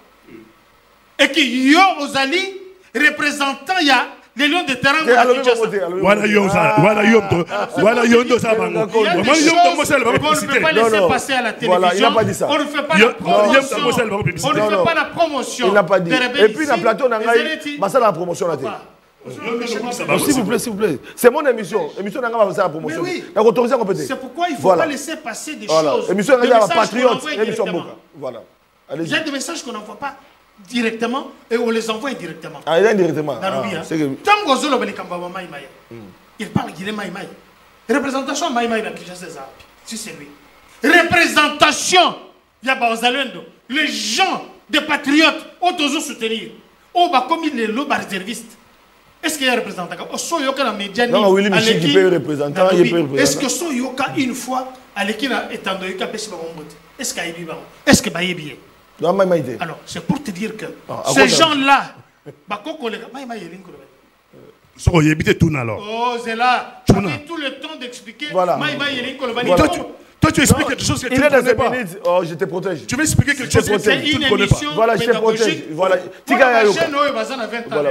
Et que yo Ozali représentant il y a les lions de Terambo. Voilà Yondo ça va. On ne peut pas laisser passer à la télévision. Voilà, il n'a pas dit ça. On ne fait pas la promotion. On ne fait pas la promotion. Il n'a pas dit. Et puis dans le plateau, on a la promotion là. S'il vous plaît. C'est mon émission. L'émission n'a pas la promotion. C'est pourquoi il ne faut pas laisser passer des choses. L'émission n'a pas patriote. Voilà. Il y a des messages qu'on n'envoie pas directement et on les envoie indirectement. Ah, indirectement. Il parle qu'il est Maïmaï. Représentation Maïmaï, si c'est lui. Représentation, il y a Baozalendo. Les gens des patriotes ont toujours soutenir. On va comme il est le réserviste. Est-ce qu'il y a un représentant? Non, oui, Michel qui peut représentant. Est-ce que Soyoka, une fois, à l'équipe étant donné qu'à est-ce qu'il y a eu est-ce qu'il y a eu alors, c'est pour te dire que ces gens-là, oh, c'est là. Tu as tout le temps d'expliquer. Voilà. Toi, tu expliques quelque chose que tu ne connais pas. Oh, je te protège. Tu veux expliquer quelque chose que tu ne connais pas. Voilà, je te protège. Voilà. Tika Yayoka. Voilà.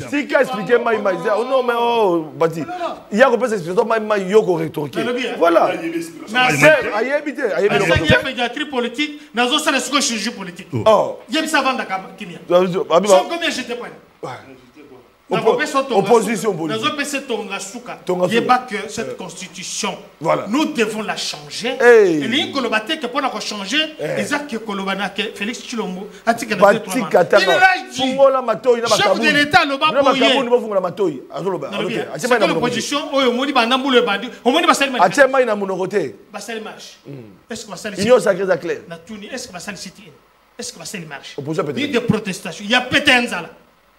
Tika expliqué Maïmaï. Oh non, mais oh, Bati. Il y a une explication Maïmaï Yoko rétorqué. Voilà. Il y a une pédiatrie politique. Il y a une chirurgie politique. Oh. Il y a une savante à Kimia. Combien j'étais point? Opposition politique. Il n'y a pas que cette constitution. Voilà. Nous devons la changer. Et les Kolobate qui pour changer, Isaac Kolobana, Félix Chilombo, il a dit chef de l'État, le Baboye. C'est que l'opposition, au Moni Banamboule Bandi, au Moni Bassalman. Est-ce que Bassal Est-ce que Bassal City? Est-ce que Bassal marche? Il y a des protestations. Il y a Pétenzala.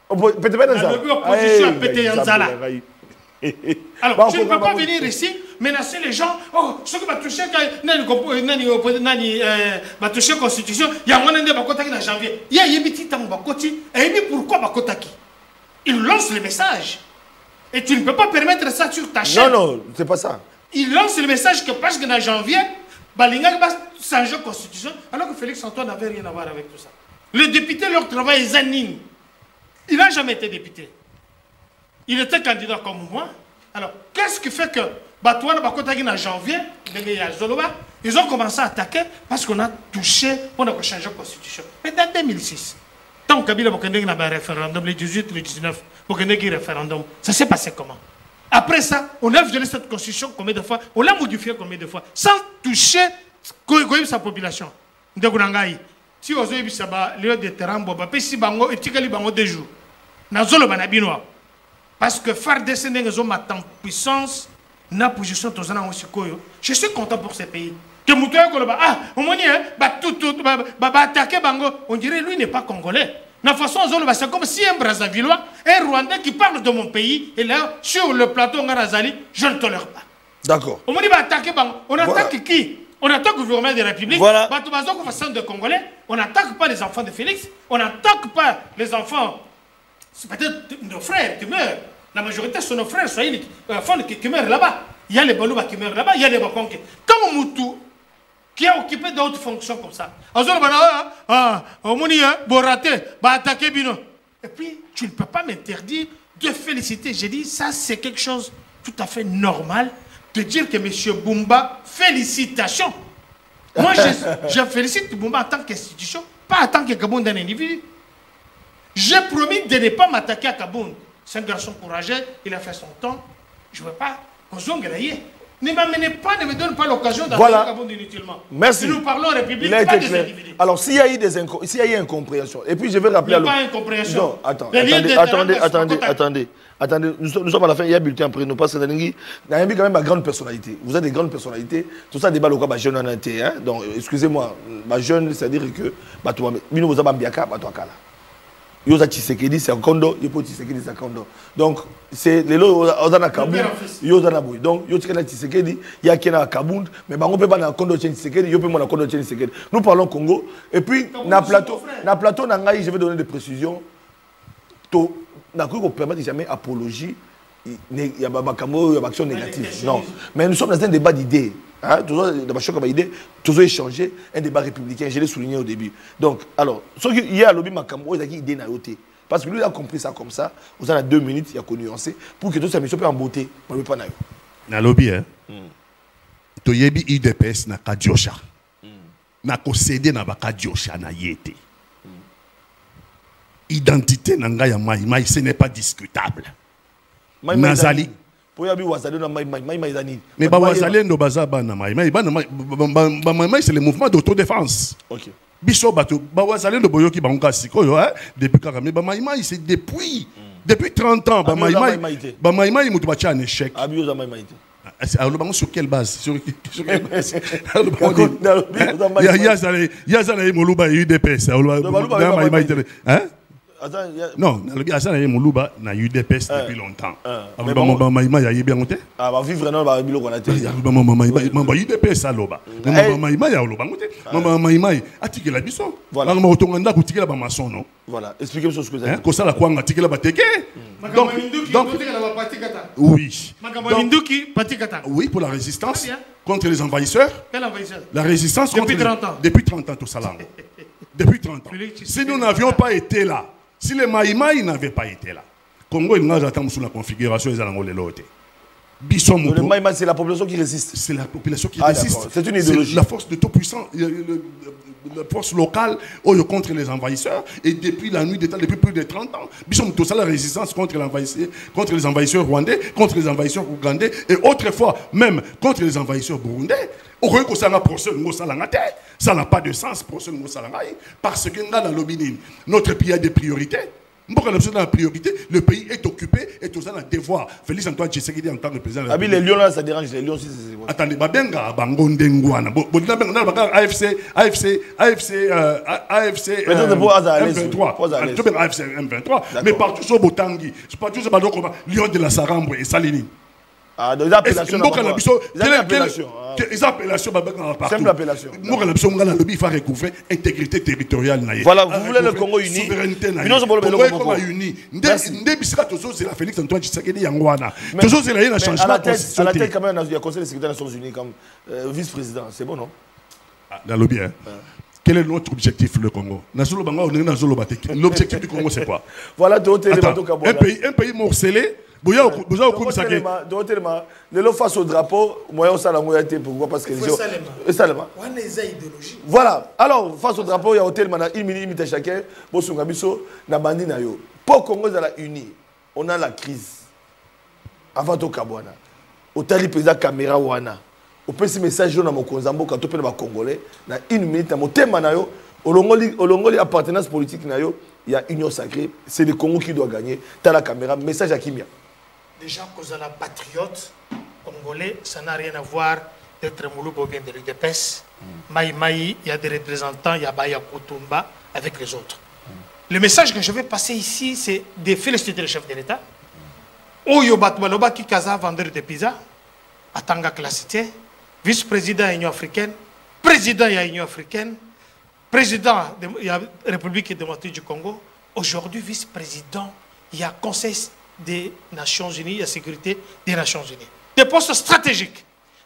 L'opposition a pété un zala. Alors, tu ne peux pas venir ici menacer les gens. Oh, ce qui va toucher la Constitution, il y a un moment en janvier. Il y a un petit temps et pourquoi Bakotaki? Il lance le message. Et tu ne peux pas permettre ça sur ta chaîne. Non, c'est pas ça. Il lance le message que parce que en janvier, Balinga va changer la Constitution, alors que Félix Antoine n'avait rien à voir avec tout ça. Les députés, leur travail est zanine. Il n'a jamais été député. Il était candidat comme moi. Alors, qu'est-ce qui fait que Batouane Bakotagi en janvier, ils ont commencé à attaquer parce qu'on a touché, on a changé la constitution. Mais dans 2006, tant que Kabila a un référendum, le 18, le 19, pour un référendum, ça s'est passé comment? Après ça, on a violé cette constitution combien de fois? On l'a modifiée combien de fois? Sans toucher sa population. Si vous avez vu ça, les de Terambo, si bango et tikali bango 2 jours. Nazolo banabinoa. Parce que faire descendre les hommes en puissance, na position tozana osikoyo. Je suis content pour ce pays. Que Moutoya Koloba, au moins, attaquer bango, on dirait lui n'est pas congolais. La façon c'est comme si un Brazzavillois, un Rwandais qui parle de mon pays, et là, sur le plateau Ngarazali, je ne le tolère pas. D'accord. On dit attaquer bango. On attaque qui? On attaque le gouvernement de la République. Voilà. De Congolais. On n'attaque pas les enfants de Félix. On n'attaque pas les enfants. C'est peut-être nos frères qui meurent. La majorité sont nos frères qui meurent là-bas. Il y a les Balouba qui meurent là-bas. Il y a les Bakonke. Quand Moutou, qui a occupé d'autres fonctions comme ça, et puis, tu ne peux pas m'interdire de féliciter. J'ai dit, ça, c'est quelque chose tout à fait normal. De dire que M. Bumba, félicitations. Moi, je félicite Bumba en tant qu'institution, pas en tant que Kaboun d'un individu. J'ai promis de ne pas m'attaquer à Kaboun. C'est un garçon courageux, il a fait son temps. Je ne veux pas qu'on zongelaye. Ne m'amenez pas, ne me donne pas l'occasion d'avoir voilà. inutilement. Merci. Si nous parlons en République, Il a pas été des clair. individus. Alors, s'il y a eu incompréhensions, et puis je vais rappeler Il n'y a pas incompréhension. Non, attendez. Nous sommes à la fin, il y a bulletin après nous, parce que il y a quand même ma grande personnalité. Vous êtes des grandes personnalités. Tout ça, débat local, jeune en été. Donc, excusez-moi, ma jeune, c'est-à-dire que, nous vous avons bien qu'à, Yoza Tshisekedi c'est un condo, Yopo Tshisekedi c'est un condo. Donc c'est les lots Ozana Kabound, Yoza Naboui. Donc Yotikana Tshisekedi, il y a qui na Kabound, mais on peut pas dans condo Tshisekedi, Yopo mon condo Tshisekedi. Nous parlons Congo et puis na plateau nangai, je vais donner des précisions. To na ko permettre jamais apologie, il y a bakamo, il y a action négative. Non, mais nous sommes dans un débat d'idées. Hein, toujours échanger un débat républicain, je l'ai souligné au début. Donc, alors, ce qu'il y a à l'objet Makambo, il y a une idée naïoté. Parce que lui, il a compris ça comme ça. Vous avez 2 minutes, il y a qu'on nuancé pour que tout ça soit en beauté. Mais pas naïo. Na lobby, hein. Toyebi IDPS na kadiosha. Na kosede na bakadiosha na yete. Identité na nga ya Mai, ce n'est pas discutable. Nazali. Mais c'est le mouvement d'autodéfense. Ok. Biso bato bawazalendo boyoki bango sikoyo depuis Kagame bamaïmaï c'est depuis 30 ans bamaïmaï mutu bacha en échec. Alors sur quelle base? Sur quelle base? Yazana Moluba UDPS. Hein? Non, Azana Moluba na UDPS depuis longtemps. Maïma ya bien monté. Ah va vivre dans ba bilo qu'on a été. Maïma UDPS aloba. Maïma ya oloba monté. Maïma atiki la biso. Voilà. Maïma otonganda kutiki la ba maçon non. Voilà, expliquez-moi ce que vous avez. Ko sala kwanga tiki la ba teke. Donc oui. Oui, pour la résistance contre les envahisseurs. Quel envahisseur? La résistance depuis 30 ans. Depuis 30 ans tout ça là. Depuis 30 ans. Si nous n'avions pas été là, si les Maïmaï n'avaient pas été là, Congo, il n'a jamais sur la configuration des Alangolé-Loté. Le Maïmaï, c'est la population qui résiste. C'est la population qui résiste. C'est une idéologie. La force de tout puissant, la force locale contre les envahisseurs. Et depuis la nuit d'État, depuis plus de 30 ans, Bissom tout ça, la résistance contre les envahisseurs rwandais, contre les envahisseurs ougandais, et autrefois même contre les envahisseurs burundais. Ça n'a pas de sens pour ce parce que dans l'obénin, notre pays a des priorités. La priorité, le pays est occupé et tout ça a devoir. Félix Antoine Tshisekedi en tant que président. Ah, les lions là, ça dérange les lions si c'est. Attendez, Babenga, Bangondengwana, AFC, M23. Mais partout sur Botangi, partout sur Lion de la Sarambre et Salini. Ah, des appellations. Les appellations, simple appellation. Il faut recouvrir l'intégrité territoriale. Voilà, vous voulez le Congo uni. Souveraineté. Congo uni. C'est la Félix Antoine Tshisekedi Yangwana. Toujours c'est là un changement. À la tête, quand même, il y a le Conseil de sécurité des Nations Unies comme vice-président. C'est bon, non? Dans le bien. Quel est notre objectif, le Congo? L'objectif du Congo, c'est quoi? Voilà, un pays morcelé. Face au drapeau, pourquoi? Parce que voilà. Alors, face au drapeau, il y a hôtel, il minute chacun. Pour Congo, uni, on a la crise. Avant tout Kabwana, au tali président caméra wana, au petit message dans mon Konzambo quand on peut Congolais, dans une minute, mon thème nayo, au Longoli appartenance politique nayo, il y a union sacrée, c'est le Congo qui doit gagner. T'as la caméra, message à Kimia. Déjà, cause de la patriote congolais, ça n'a rien à voir d'être Moulouba ou bien de l'UDPS. Maïmaï, il y a des représentants, il y a Baya Koutoumba avec les autres. Le message que je vais passer ici, c'est de féliciter le chef de l'État. Oyo Batmaloba qui Kaza, vendeur de pizza, Atanga Classité, vice-président de l'Union africaine, président de l'Union africaine, président de la République démocratique du Congo, aujourd'hui vice-président, il y a Conseil des Nations Unies, il y a sécurité des Nations Unies. Des postes stratégiques,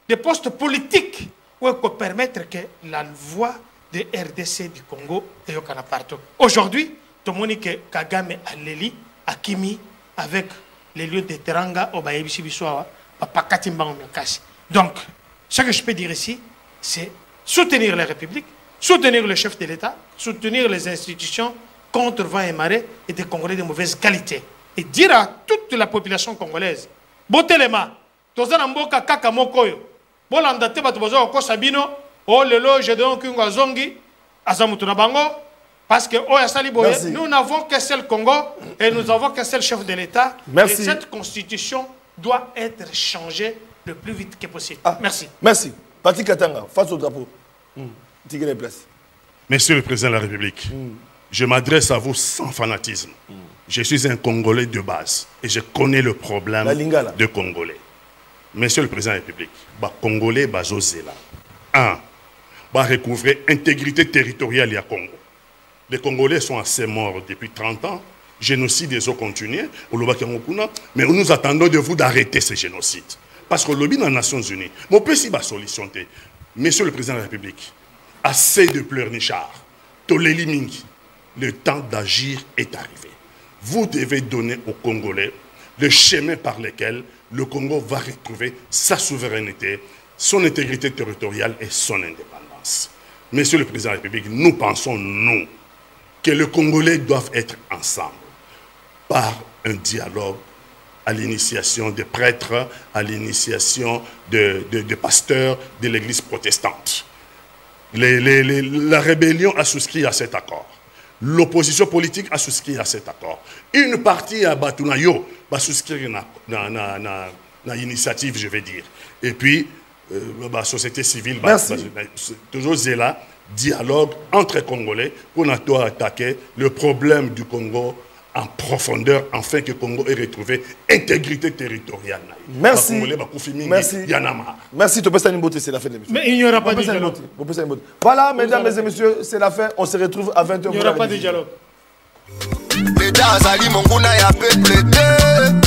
des postes politiques, où on peut permettre que la voix de RDC du Congo est partout. Aujourd'hui, tout le monde que Kagame a Leli, a Kimi, avec les lieux de Teranga, au Bayebishi Bissoa, Papa Katimba Omekasi. Donc, ce que je peux dire ici, c'est soutenir la République, soutenir le chef de l'État, soutenir les institutions contre vent et marée et des Congolais de mauvaise qualité. Et dire à toute la population congolaise, Botelema, tozana mboka kaka mokoyo bolanda te bato bazo ko sabino oh lelo je donc ngo zongi azamutu na bango parce que oh yasali boye nous n'avons qu'un seul Congo et nous avons qu'un seul chef de l'État. Merci. Et cette constitution doit être changée le plus vite que possible. Merci. Merci. Patrick Katanga, face au drapeau. Tigre place. Monsieur le Président de la République, je m'adresse à vous sans fanatisme. Je suis un Congolais de base et je connais le problème de Congolais. Monsieur le Président de la République, les Congolais, recouvrer l'intégrité territoriale du Congo. Les Congolais sont assez morts depuis 30 ans. Génocide, ils ont continué. Mais nous attendons de vous d'arrêter ce génocide. Parce que le lobby dans les Nations Unies, mon pays va solution. Monsieur le Président de la République, assez de pleurnichards. Toleli Mingi, le temps d'agir est arrivé. Vous devez donner aux Congolais le chemin par lequel le Congo va retrouver sa souveraineté, son intégrité territoriale et son indépendance. Monsieur le Président de la République, nous pensons, nous, que les Congolais doivent être ensemble par un dialogue à l'initiation des prêtres, à l'initiation de pasteurs de l'Église protestante. La rébellion a souscrit à cet accord. L'opposition politique a souscrit à cet accord. Une partie à Batunayo va souscrire à l'initiative, je vais dire. Et puis, la société civile va toujours là, dialogue entre Congolais pour nous attaquer le problème du Congo en profondeur, afin que le Congo ait retrouvé intégrité territoriale. Merci. Merci. Merci. C'est la fin de l'émission. Mais il n'y aura pas de dialogue. Voilà, mesdames et messieurs, c'est la fin. On se retrouve à 20h. Il n'y aura pas de dialogue. L'État Azali Monguna ya peuple